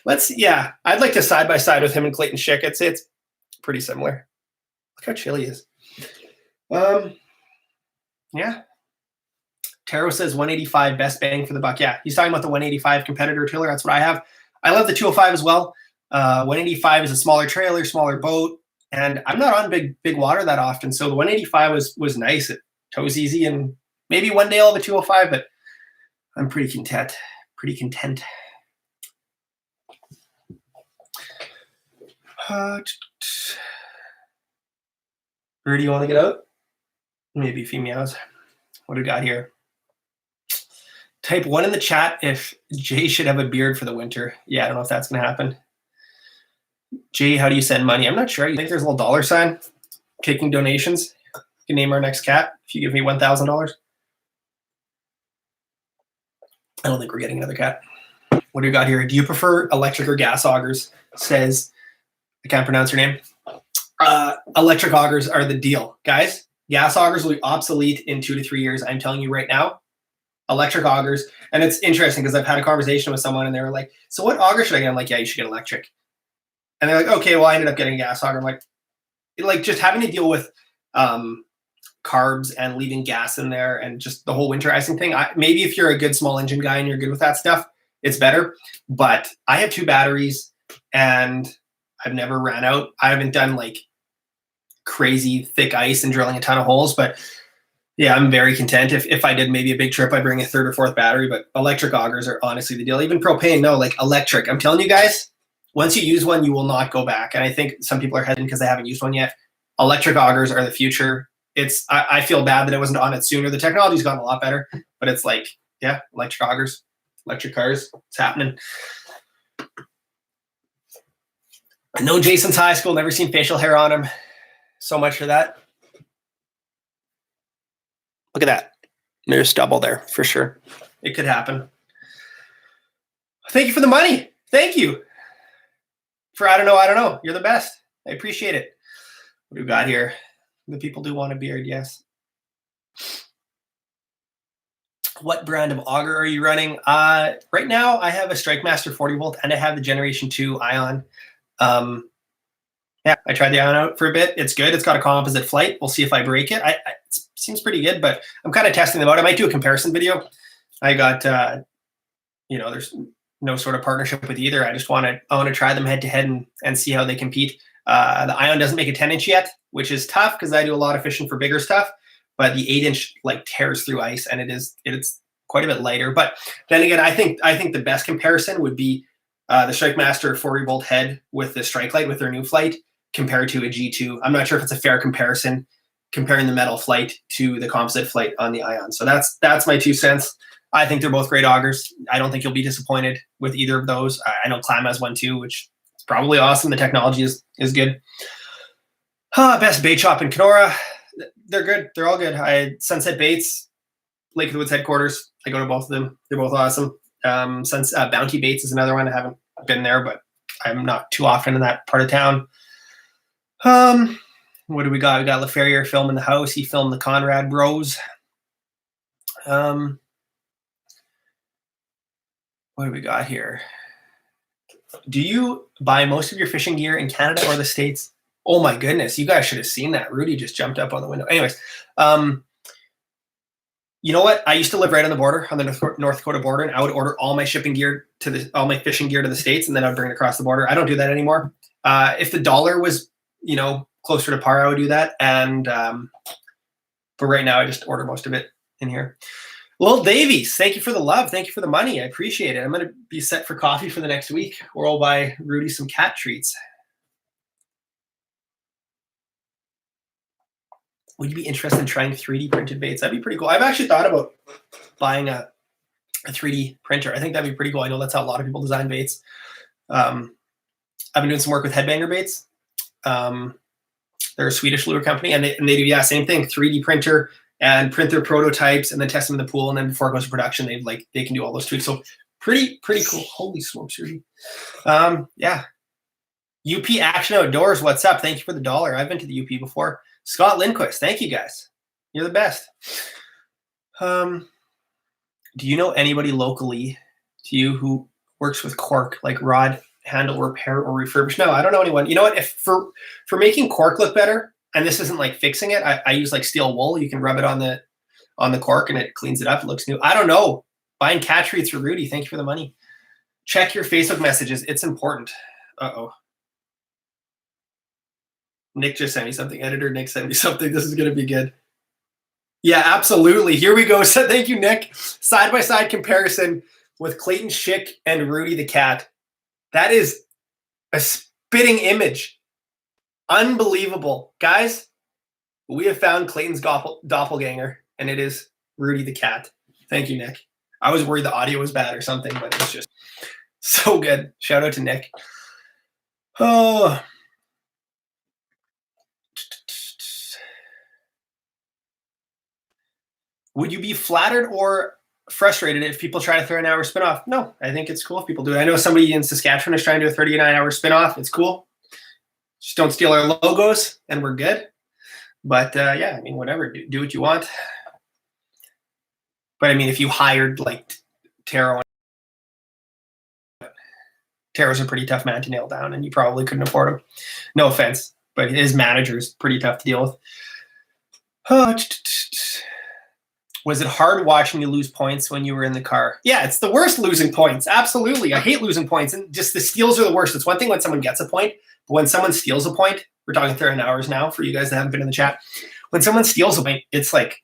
I'd like to side by side with him and Clayton Schick. I'd say it's pretty similar. Look how chill he is. Yeah. Taro says 185 best bang for the buck. Yeah, he's talking about the 185 competitor trailer. That's what I have. I love the 205 as well. 185 is a smaller trailer, smaller boat, and I'm not on big water that often. So the 185 was nice. It tows easy, and maybe one day I'll have a 205, but I'm pretty content. Rudy, you want to get out? Maybe a few meows. What do we got here? Type 1 in the chat if Jay should have a beard for the winter. Yeah, I don't know if that's going to happen. Jay, how do you send money? I'm not sure. You think there's a little dollar sign? Taking donations? You can name our next cat if you give me $1,000. I don't think we're getting another cat. What do we got here? Do you prefer electric or gas augers? Says, I can't pronounce your name. Electric augers are the deal. Guys, gas augers will be obsolete in 2 to 3 years. I'm telling you right now. Electric augers. And it's interesting because I've had a conversation with someone and they were like, so what auger should I get? I'm like, yeah, you should get electric. And they're like, okay, well, I ended up getting a gas auger. I'm like just having to deal with carbs and leaving gas in there and just the whole winterizing thing. Maybe if you're a good small engine guy and you're good with that stuff, it's better. But I have 2 batteries and I've never ran out. I haven't done like crazy thick ice and drilling a ton of holes, but yeah, I'm very content. If I did maybe a big trip, I'd bring a 3rd or 4th battery, but electric augers are honestly the deal. Even propane, no, like electric. I'm telling you guys, once you use one, you will not go back. And I think some people are hesitant because they haven't used one yet. Electric augers are the future. I feel bad that I wasn't on it sooner. The technology's gotten a lot better, but it's like, yeah, electric augers, electric cars, it's happening. I know Jason's high school, never seen facial hair on him. So much for that. Look at that. There's stubble there for sure. It could happen. Thank you for the money. Thank you. For I don't know. You're the best. I appreciate it. What do we got here? The people do want a beard, yes. What brand of auger are you running? Right now, I have a StrikeMaster 40 volt and I have the Generation 2 Ion. Yeah, I tried the Ion out for a bit. It's good. It's got a composite flight. We'll see if I break it. It seems pretty good, but I'm kind of testing them out. I might do a comparison video. I got, there's no sort of partnership with either. I want to try them head to head and see how they compete. The Ion doesn't make a 10-inch yet, which is tough because I do a lot of fishing for bigger stuff. But the 8-inch like tears through ice, and it's quite a bit lighter. But then again, I think the best comparison would be the StrikeMaster 40 volt head with the strike light with their new flight compared to a G2. I'm not sure if it's a fair comparison comparing the metal flight to the composite flight on the Ion. So that's my 2 cents. I think they're both great augers. I don't think you'll be disappointed with either of those. I know Clam has one too, which is probably awesome. The technology is good. Best bait shop in Kenora. They're good. They're all good. Sunset Baits, Lake of the Woods headquarters. I go to both of them. They're both awesome. Bounty Baits is another one. I haven't been there, but I'm not too often in that part of town. What do we got? We got LaFerrier filming the house. He filmed the Conrad Bros. What do we got here? Do you buy most of your fishing gear in Canada or the States? Oh my goodness, you guys should have seen that. Rudy just jumped up on the window. Anyways, you know what? I used to live right on the border, on the North Dakota border, and I would order all my shipping gear all my fishing gear to the States, and then I'd bring it across the border. I don't do that anymore. If the dollar was, closer to par, I would do that. And but right now, I just order most of it in here. Lil Davies, thank you for the love. Thank you for the money. I appreciate it. I'm going to be set for coffee for the next week, or I'll buy Rudy some cat treats. Would you be interested in trying 3D printed baits? That'd be pretty cool. I've actually thought about buying a 3D printer. I think that'd be pretty cool. I know that's how a lot of people design baits. I've been doing some work with Headbanger Baits. They're a Swedish lure company, and they do, same thing, 3D printer and print their prototypes and then test them in the pool. And then before it goes to production, they can do all those tweaks. So pretty cool. Holy smokes, Rudy. Yeah. UP Action Outdoors, what's up? Thank you for the $1. I've been to the UP before. Scott Lindquist, thank you guys. You're the best. Do you know anybody locally to you who works with cork, like rod handle repair or refurbish? No, I don't know anyone. You know what? If for making cork look better, and this isn't like fixing it, I use like steel wool. You can rub it on the on the cork and it cleans it up. It looks new. I don't know. Buying cat treats for Rudy. Thank you for the money. Check your Facebook messages. It's important. Uh-oh. Nick just sent me something. Editor Nick sent me something. This is going to be good. Yeah, absolutely. Here we go. So thank you, Nick. Side-by-side comparison with Clayton Schick and Rudy the cat. That is a spitting image. Unbelievable. Guys, we have found Clayton's doppelganger, and it is Rudy the cat. Thank you, Nick. I was worried the audio was bad or something, but it's just so good. Shout out to Nick. Oh. Would you be flattered or frustrated if people try to throw an hour spin-off? No, I think it's cool if people do it. I know somebody in Saskatchewan is trying to do a 39-hour spin-off. It's cool. Just don't steal our logos, and we're good. But, yeah, I mean, whatever. Do what you want. But, I mean, if you hired, like, Taro, Taro's a pretty tough man to nail down, and you probably couldn't afford him. No offense, but his manager's pretty tough to deal with. Oh, was it hard watching you lose points when you were in the car? Yeah, it's the worst losing points. Absolutely. I hate losing points. And just the steals are the worst. It's one thing when someone gets a point, but when someone steals a point, we're talking 30 hours now for you guys that haven't been in the chat. When someone steals a point, it's like,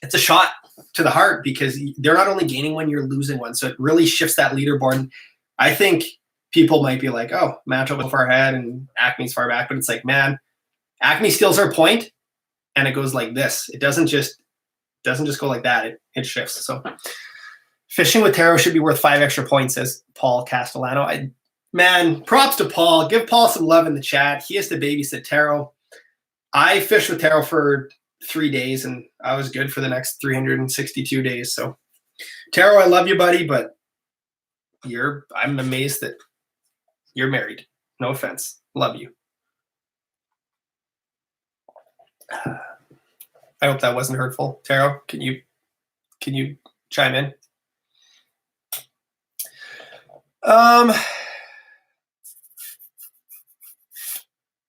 it's a shot to the heart because they're not only gaining one, you're losing one. So it really shifts that leaderboard. I think people might be like, oh, Manitoba far ahead and Acme's far back. But it's like, man, Acme steals our point and it goes like this. It doesn't just go like that. It shifts. So fishing with Taro should be worth 5 extra points, says Paul Castellano. Man, props to Paul. Give Paul some love in the chat. He has to babysit Taro. I fished with Taro for 3 days, and I was good for the next 362 days. So Taro, I love you, buddy, but I'm amazed that you're married. No offense. Love you. I hope that wasn't hurtful. Taro, can you chime in?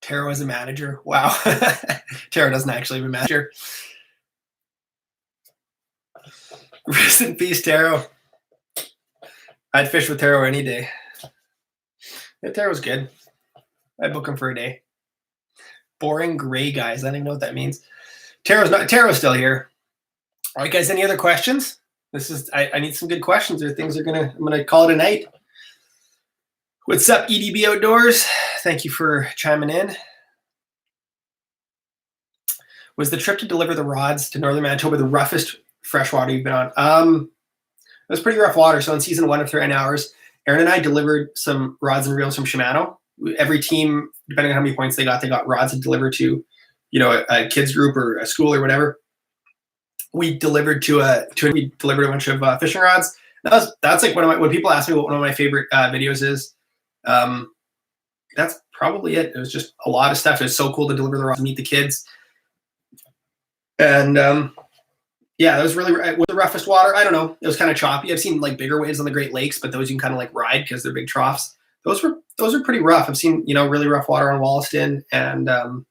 Taro is a manager. Wow. Taro doesn't actually have a manager. Rest in peace, Taro. I'd fish with Taro any day. Yeah, Taro's good. I'd book him for a day. Boring gray guys. I don't even know what that means. Taro's still here. All right, guys. Any other questions? I need some good questions, or I'm gonna call it a night. What's up, EDB Outdoors? Thank you for chiming in. Was the trip to deliver the rods to Northern Manitoba the roughest freshwater you've been on? It was pretty rough water. So in season 1 of 39 hours, Aaron and I delivered some rods and reels from Shimano. Every team, depending on how many points they got rods to deliver to, a kids group or a school or whatever. We delivered a bunch of fishing rods. That's like when people ask me what one of my favorite videos is. That's probably it. It was just a lot of stuff. It was so cool to deliver the rods, meet the kids. And yeah, it was really with the roughest water. I don't know. It was kind of choppy. I've seen like bigger waves on the Great Lakes, but those you can kind of like ride because they're big troughs. Those are pretty rough. I've seen, really rough water on Wollaston and on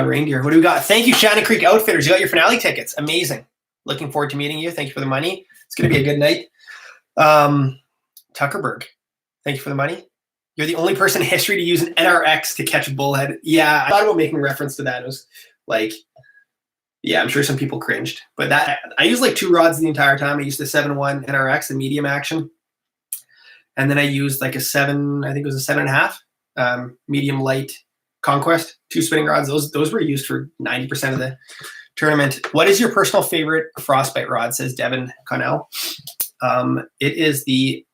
Reindeer. What do we got? Thank you, Shannon Creek Outfitters. You got your finale tickets. Amazing. Looking forward to meeting you. Thank you for the money. It's going to be a good night. Tuckerberg. Thank you for the money. You're the only person in history to use an NRX to catch a bullhead. Yeah, I thought about making reference to that. It was like, yeah, I'm sure some people cringed. But I used like 2 rods the entire time. I used the 7.1 NRX, the medium action. And then I used like a 7.5 medium light Conquest, 2 spinning rods. Those were used for 90% of the tournament. What is your personal favorite frostbite rod, says Devin Connell. It is the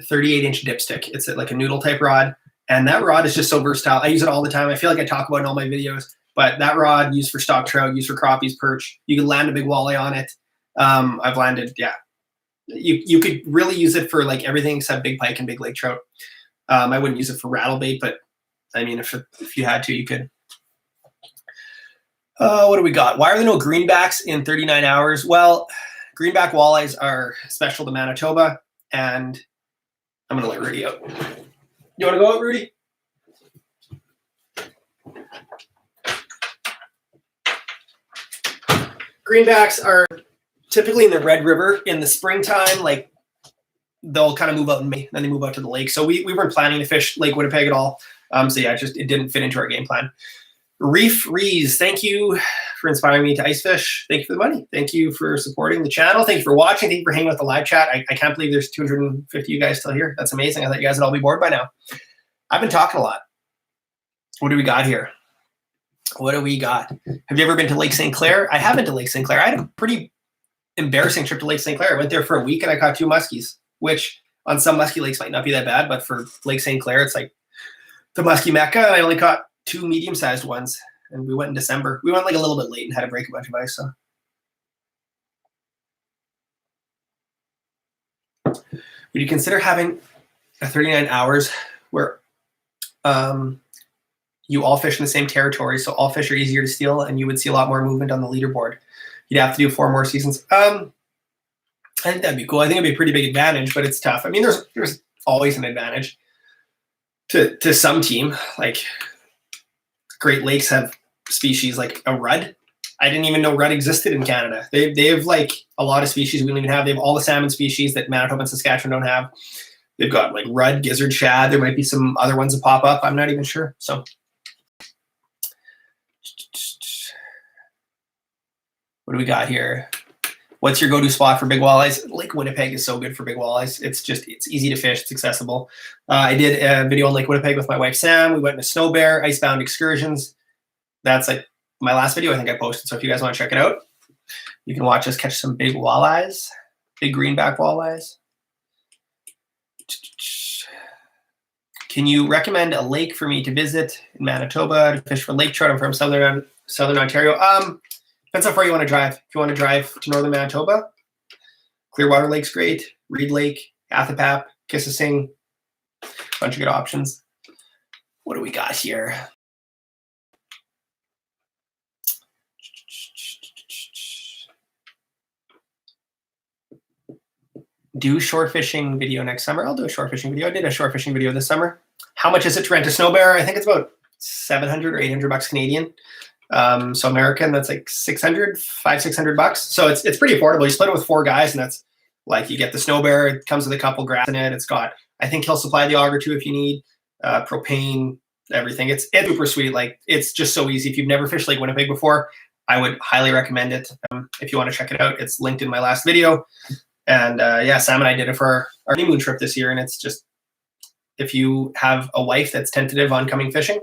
38-inch dipstick. It's like a noodle type rod. And that rod is just so versatile. I use it all the time. I feel like I talk about it in all my videos. But that rod used for stock trout, used for crappies, perch. You can land a big walleye on it. I've landed, yeah. You could really use it for like everything except big pike and big lake trout. I wouldn't use it for rattle bait, but I mean, if you had to, you could. What do we got? Why are there no greenbacks in 39 hours? Well, greenback walleyes are special to Manitoba, and I'm going to let Rudy out. You want to go out, Rudy? Greenbacks are typically in the Red River in the springtime. Like they'll kind of move out in May, then they move out to the lake. So we weren't planning to fish Lake Winnipeg at all. So yeah, it didn't fit into our game plan. Reef Rees, thank you for inspiring me to ice fish. Thank you for the money. Thank you for supporting the channel. Thank you for watching. Thank you for hanging with the live chat. I can't believe there's 250 of you guys still here. That's amazing. I thought you guys would all be bored by now. I've been talking a lot. What do we got here? What do we got? Have you ever been to Lake St. Clair? I haven't been to Lake St. Clair. I had a pretty embarrassing trip to Lake St. Clair. I went there for a week and I caught 2 muskies, which on some muskie lakes might not be that bad, but for Lake St. Clair, it's like the muskie mecca. And I only caught 2 medium-sized ones. And we went in December. We went like a little bit late and had to break a bunch of ice. So, would you consider having a 39 hours where you all fish in the same territory, so all fish are easier to steal, and you would see a lot more movement on the leaderboard? You'd have to do 4 more seasons. I think that'd be cool. I think it'd be a pretty big advantage, but it's tough. I mean, there's always an advantage to some team. Like Great Lakes have species like a rudd. I didn't even know rudd existed in Canada. They have like a lot of species we don't even have. They have all the salmon species that Manitoba and Saskatchewan don't have. They've got like rudd, gizzard, shad. There might be some other ones that pop up. I'm not even sure. So what do we got here? What's your go-to spot for big walleyes? Lake Winnipeg is so good for big walleyes. It's easy to fish. It's accessible. I did a video on Lake Winnipeg with my wife, Sam. We went in a snow bear, icebound excursions. That's like my last video I think I posted. So if you guys want to check it out, you can watch us catch some big walleyes, big greenback walleyes. Can you recommend a lake for me to visit in Manitoba to fish for lake trout? I'm from Southern Ontario. Depends how far you want to drive. If you want to drive to northern Manitoba, Clearwater Lake's great. Reed Lake, Athapap, Kississing, bunch of good options. What do we got here? Do shore fishing video next summer. I'll do a shore fishing video. I did a shore fishing video this summer. How much is it to rent a snow bear? I think it's about 700 or 800 bucks Canadian. So American, that's like 600 bucks. So it's pretty affordable. You split it with 4 guys, and that's like you get the snow bear. It comes with a couple grass in it. It's got, I think he'll supply the auger too if you need, propane, everything. It's super sweet. Like it's just so easy. If you've never fished Lake Winnipeg before, I would highly recommend it. If you want to check it out, it's linked in my last video. And yeah, Sam and I did it for our honeymoon trip this year. And it's just, if you have a wife that's tentative on coming fishing,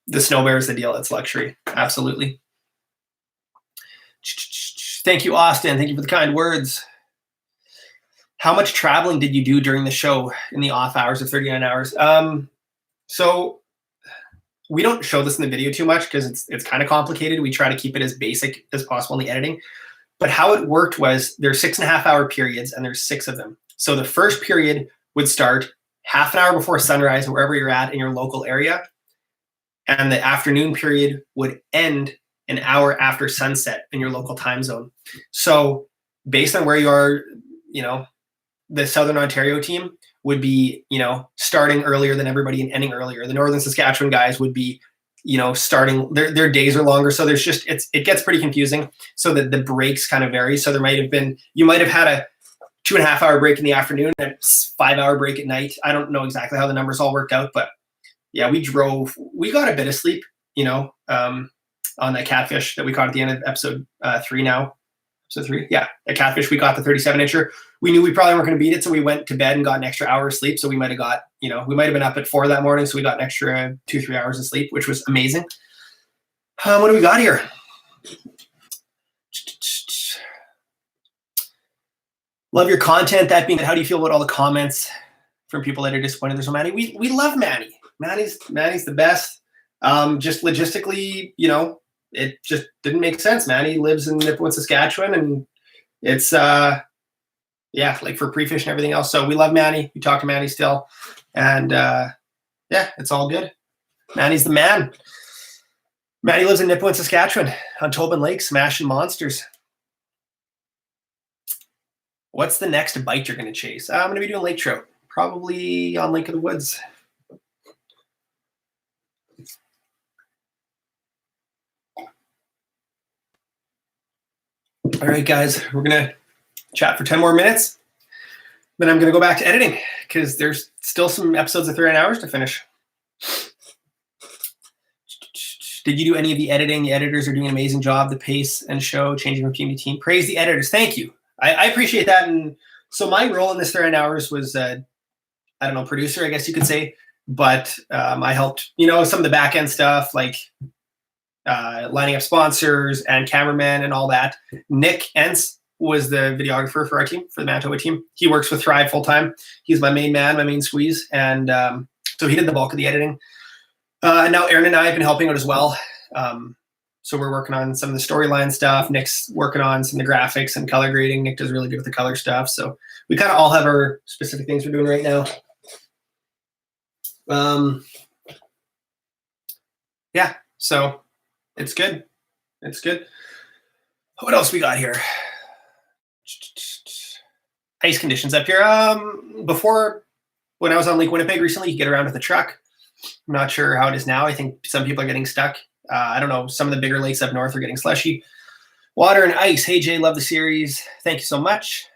the snow bear is the deal. It's luxury. Absolutely. Thank you, Austin. Thank you for the kind words. How much traveling did you do during the show in the off hours of 39 hours? So we don't show this in the video too much because it's kind of complicated. We try to keep it as basic as possible in the editing. But how it worked was there's 6.5 hour periods and there's 6 of them. So the first period would start half an hour before sunrise, wherever you're at in your local area. And the afternoon period would end an hour after sunset in your local time zone. So based on where you are, you know, the Southern Ontario team would be, you know, starting earlier than everybody and ending earlier. The Northern Saskatchewan guys would be, you know, starting, their days are longer. So there's just, it gets pretty confusing. So that the breaks kind of vary. So there might have been, you might have had a 2.5 hour break in the afternoon and a 5 hour break at night. I don't know exactly how the numbers all worked out, but yeah, we got a bit of sleep, you know, on that catfish that we caught at the end of episode 3 now. Episode 3, yeah, the catfish, we got the 37-incher. We knew we probably weren't going to beat it, so we went to bed and got an extra hour of sleep. So we might have got, you know, we might have been up at 4 that morning, so we got an extra 2-3 hours of sleep, which was amazing. What do we got here? Love your content. That being, how do you feel about all the comments from people that are disappointed there's no Manny? We love Manny. Manny's the best. Just logistically, you know, it just didn't make sense. Manny lives in Nipawin, Saskatchewan, and it's yeah, like for pre-fish and everything else. So we love Manny. We talk to Manny still, and yeah, it's all good. Manny's the man. Manny lives in Nipawin, Saskatchewan, on Tobin Lake, smashing monsters. What's the next bite you're going to chase? I'm going to be doing lake trout, probably on Lake of the Woods. All right, guys, we're gonna chat for 10 more minutes. Then I'm gonna go back to editing because there's still some episodes of 39 hours to finish. Did you do any of the editing? The editors are doing an amazing job. The pace and show changing from team to team. Praise the editors. Thank you. I appreciate that. And so my role in this 39 hours was, I don't know, producer, I guess you could say. But I helped, some of the back end stuff like lining up sponsors and cameramen and all that. Nick Entz was the videographer for our team, for the Manitoba team. He works with Thrive full time. He's my main man, my main squeeze. And so he did the bulk of the editing. And now Aaron and I have been helping out as well. So we're working on some of the storyline stuff. Nick's working on some of the graphics and color grading. Nick does really good with the color stuff. So we kind of all have our specific things we're doing right now. Yeah, so it's good. It's good. What else we got here? Ice conditions up here. Before, when I was on Lake Winnipeg recently, you get around with the truck. I'm not sure how it is now. I think some people are getting stuck. I don't know. Some of the bigger lakes up north are getting slushy. Water and ice. Hey, Jay, love the series. Thank you so much.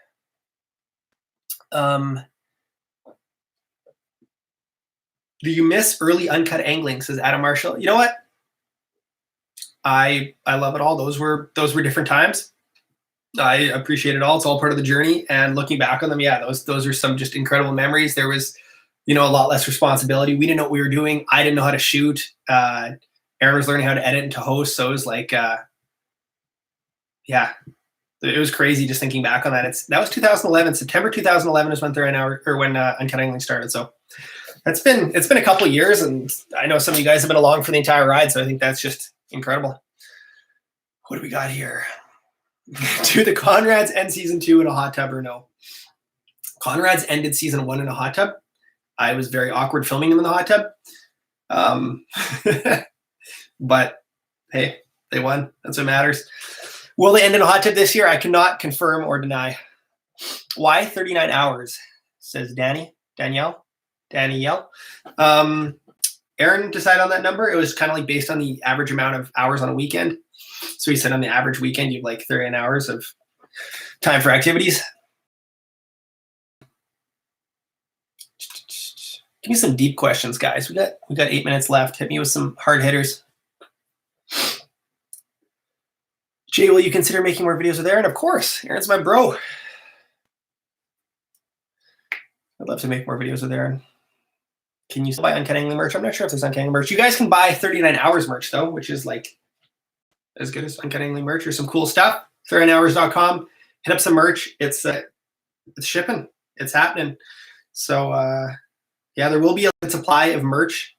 Do you miss early uncut angling? Says Adam Marshall. You know what? I love it all. Those were different times. I appreciate it all. It's all part of the journey. And looking back on them, yeah, those are some just incredible memories. There was, a lot less responsibility. We didn't know what we were doing. I didn't know how to shoot. Aaron was learning how to edit and to host. So it was like, yeah, it was crazy just thinking back on that. That was 2011. September 2011 is when Uncut Angling started. So it's been a couple of years, and I know some of you guys have been along for the entire ride. So I think that's just incredible. What do we got here? Do the Conrads end season 2 in a hot tub or no? Conrads ended season 1 in a hot tub. I was very awkward filming them in the hot tub. But hey, they won. That's what matters. Will they end in a hot tub this year? I cannot confirm or deny. Why 39 hours? Says Danielle. Aaron decided on that number. It was kind of like based on the average amount of hours on a weekend. So he said on the average weekend, you have like 39 hours of time for activities. Give me some deep questions, guys. We got 8 minutes left. Hit me with some hard hitters. Jay, will you consider making more videos with Aaron? Of course. Aaron's my bro. I'd love to make more videos with Aaron. Can you still buy Uncut Angling merch? I'm not sure if there's Uncut Angling merch. You guys can buy 39 hours merch, though, which is like as good as Uncut Angling merch or some cool stuff. 39hours.com. Hit up some merch. It's shipping. It's happening. So, yeah, there will be a supply of merch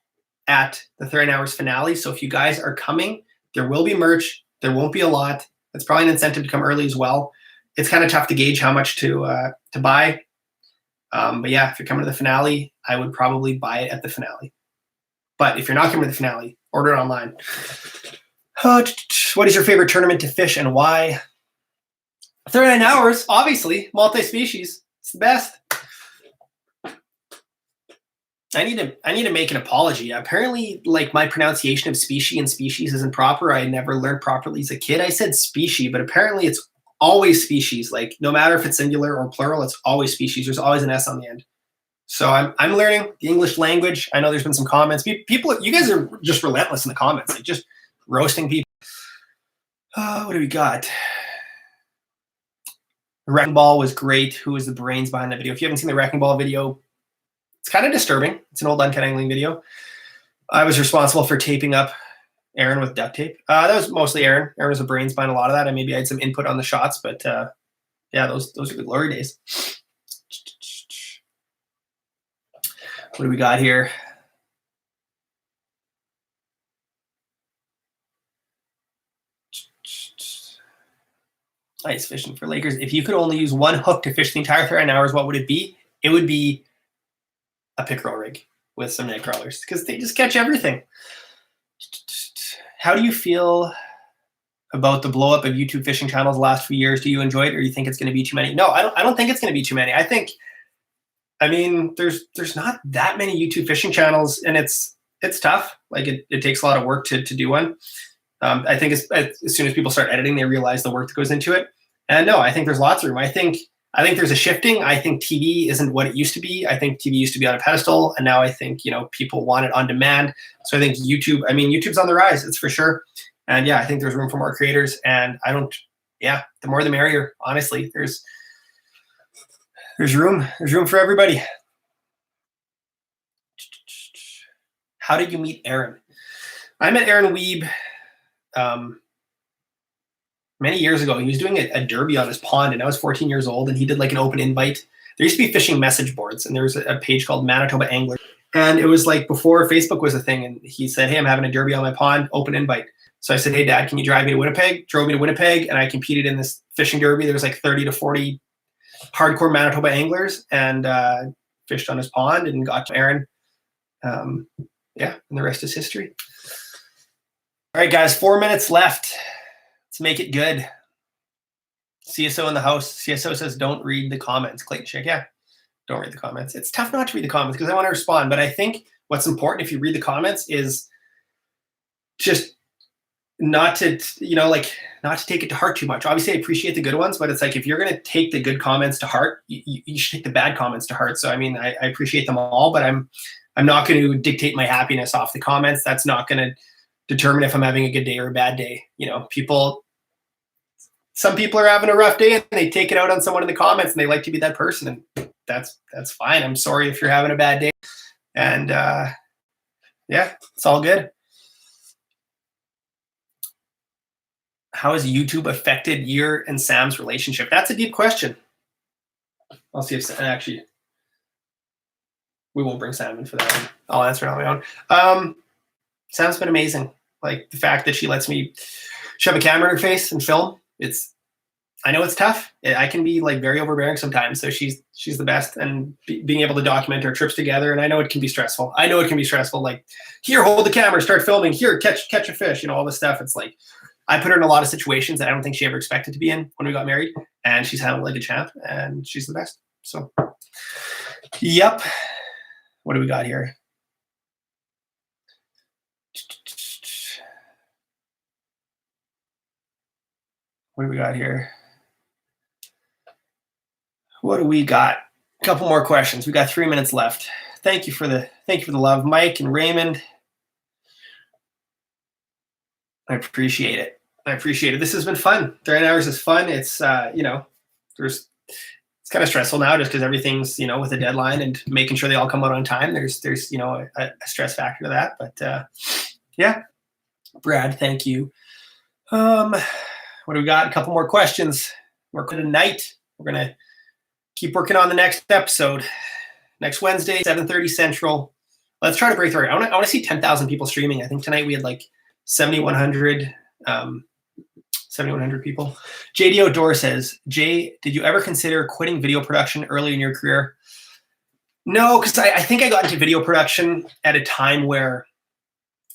at the 39 hours finale. So if you guys are coming, there will be merch. There won't be a lot. It's probably an incentive to come early as well. It's kind of tough to gauge how much to buy. But yeah, if you're coming to the finale, I would probably buy it at the finale. But if you're not coming to the finale, order it online. What is your favorite tournament to fish and why? 39 hours, obviously, multi-species. It's the best. I need to make an apology. Apparently, like my pronunciation of species and species isn't proper. I never learned properly as a kid. I said species, but apparently it's always species. Like no matter if it's singular or plural, it's always species. There's always an S on the end. So I'm learning the English language. I know there's been some comments. People, you guys are just relentless in the comments, like just roasting people. What do we got? The Wrecking Ball was great. Who was the brains behind that video? If you haven't seen the Wrecking Ball video, it's kind of disturbing. It's an old Uncut Angling video. I was responsible for taping up Aaron with duct tape. That was mostly Aaron. Aaron was the brains behind a lot of that. I maybe had some input on the shots, but yeah, those are the glory days. What do we got here? Ice fishing for Lakers. If you could only use one hook to fish the entire 39 hours, what would it be? It would be a pickerel rig with some night crawlers because they just catch everything. How do you feel about the blow up of YouTube fishing channels the last few years? Do you enjoy it or do you think it's going to be too many? No, I don't think it's going to be too many. I mean, there's not that many YouTube fishing channels and it's tough. Like it takes a lot of work to do one. I think as soon as people start editing, they realize the work that goes into it. And no, I think there's lots of room. I think there's a shifting. I think TV isn't what it used to be. I think TV used to be on a pedestal, and now I think people want it on demand. So I think YouTube's on the rise. It's for sure. And yeah, I think there's room for more creators. And the more the merrier. Honestly, there's room. There's room for everybody. How did you meet Aaron? I met Aaron Weeb many years ago. He was doing a derby on his pond, and I was 14 years old, and he did like an open invite. There used to be fishing message boards, and there was a page called Manitoba Angler. And it was like before Facebook was a thing, and he said, hey, I'm having a derby on my pond, open invite. So I said, hey, Dad, can you drive me to Winnipeg? Drove me to Winnipeg, and I competed in this fishing derby. There was like 30 to 40 hardcore Manitoba anglers, and fished on his pond and got to Aaron. And the rest is history. All right, guys, 4 minutes left. Let's make it good. CSO in the house. CSO says, don't read the comments. Clayton Schick, yeah, don't read the comments. It's tough not to read the comments because I want to respond. But I think what's important if you read the comments is just not to take it to heart too much. Obviously, I appreciate the good ones, but it's like if you're going to take the good comments to heart, you should take the bad comments to heart. So, I mean, I appreciate them all, but I'm not going to dictate my happiness off the comments. That's not going to determine if I'm having a good day or a bad day. Some people are having a rough day and they take it out on someone in the comments, and they like to be that person, and that's fine. I'm sorry if you're having a bad day, and it's all good. How has YouTube affected your and Sam's relationship? That's a deep question. I'll see if actually we won't bring Sam in for that one. I'll answer it on my own. Sam's been amazing. Like the fact that she lets me shove a camera in her face and film. I know it's tough. I can be like very overbearing sometimes. So she's the best, and being able to document our trips together. And I know it can be stressful. Like, here, hold the camera, start filming. Here, catch a fish. All this stuff. It's like I put her in a lot of situations that I don't think she ever expected to be in when we got married, and she's handled like a champ, and she's the best. So, yep. What do we got here? What do we got here? What do we got? A couple more questions. We got 3 minutes left. Thank you for the love, Mike and Raymond. I appreciate it. This has been fun. 3 hours is fun. It's it's kind of stressful now just because everything's with a deadline and making sure they all come out on time. There's a stress factor to that. But Brad, thank you. What do we got? A couple more questions. We're good tonight. We're gonna keep working on the next episode. Next Wednesday, 7:30 Central. Let's try to break through. I want to see 10,000 people streaming. I think tonight we had like 7,100 people. JD O'Dore says, Jay, did you ever consider quitting video production early in your career? No, because I think I got into video production at a time where,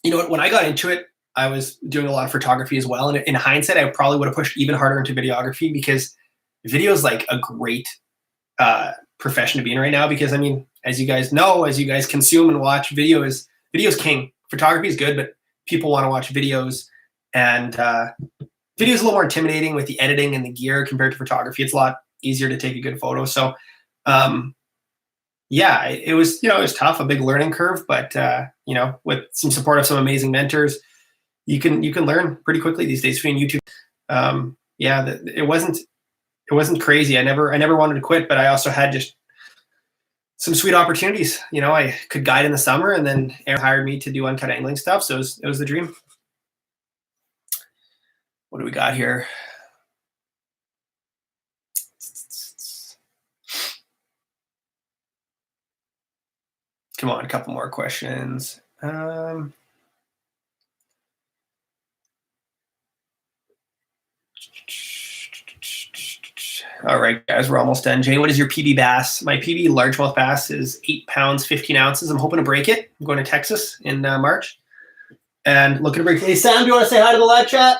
when I got into it, I was doing a lot of photography as well. And in hindsight, I probably would have pushed even harder into videography, because video is like a great profession to be in right now. Because as you guys know, as you guys consume and watch, video is king. Photography is good, but people want to watch videos, and video is a little more intimidating with the editing and the gear compared to photography. It's a lot easier to take a good photo. So it was tough, a big learning curve, but with some support of some amazing mentors, you can learn pretty quickly these days between YouTube. It wasn't crazy. I never wanted to quit, but I also had just some sweet opportunities. I could guide in the summer, and then Aaron hired me to do uncut angling stuff. So it was the dream. What do we got here? Come on, a couple more questions. All right, guys, we're almost done. Jay, what is your PB bass? My PB largemouth bass is 8 pounds, 15 ounces. I'm hoping to break it. I'm going to Texas in March and looking to break it. Hey, Sam, do you want to say hi to the live chat?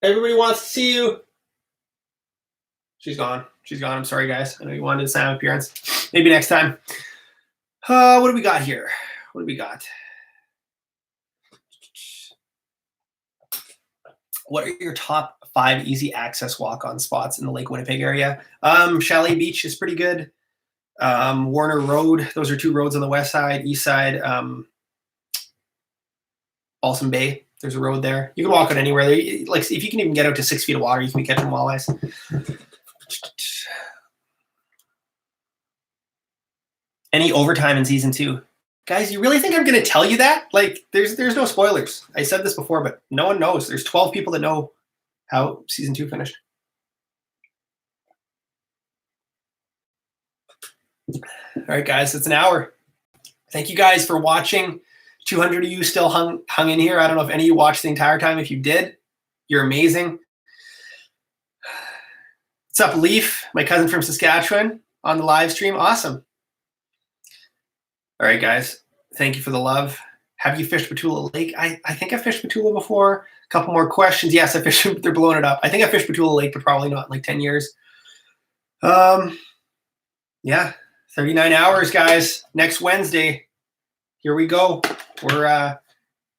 Everybody wants to see you. She's gone. I'm sorry, guys. I know you wanted a Sam appearance. Maybe next time. What do we got here? What are your top 5 easy access walk-on spots in the Lake Winnipeg area? Chalet Beach is pretty good. Warner Road, those are 2 roads on the west side. East side, Balsam Bay, there's a road there. You can walk on anywhere. Like if you can even get out to 6 feet of water, you can be catching walleyes. Any overtime in season 2? Guys, you really think I'm going to tell you that? Like, there's no spoilers. I said this before, but no one knows. There's 12 people that know how season 2 finished. All right, guys, it's an hour. Thank you guys for watching. 200 of you still hung in here. I don't know if any of you watched the entire time. If you did, you're amazing. What's up, Leaf, my cousin from Saskatchewan, on the live stream? Awesome. All right, guys, thank you for the love. Have you fished Petula Lake? I think I fished Petula before. A couple more questions. Yes, I fished. They're blowing it up. I think I fished Petula Lake, but probably not in like 10 years. Yeah, 39 hours, guys. Next Wednesday. Here we go. We're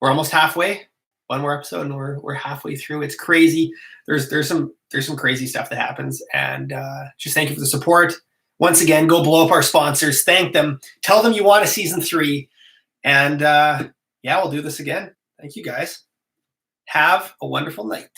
almost halfway. One more episode, and we're halfway through. It's crazy. There's some crazy stuff that happens, and just thank you for the support. Once again, go blow up our sponsors. Thank them. Tell them you want a season 3. And yeah, we'll do this again. Thank you, guys. Have a wonderful night.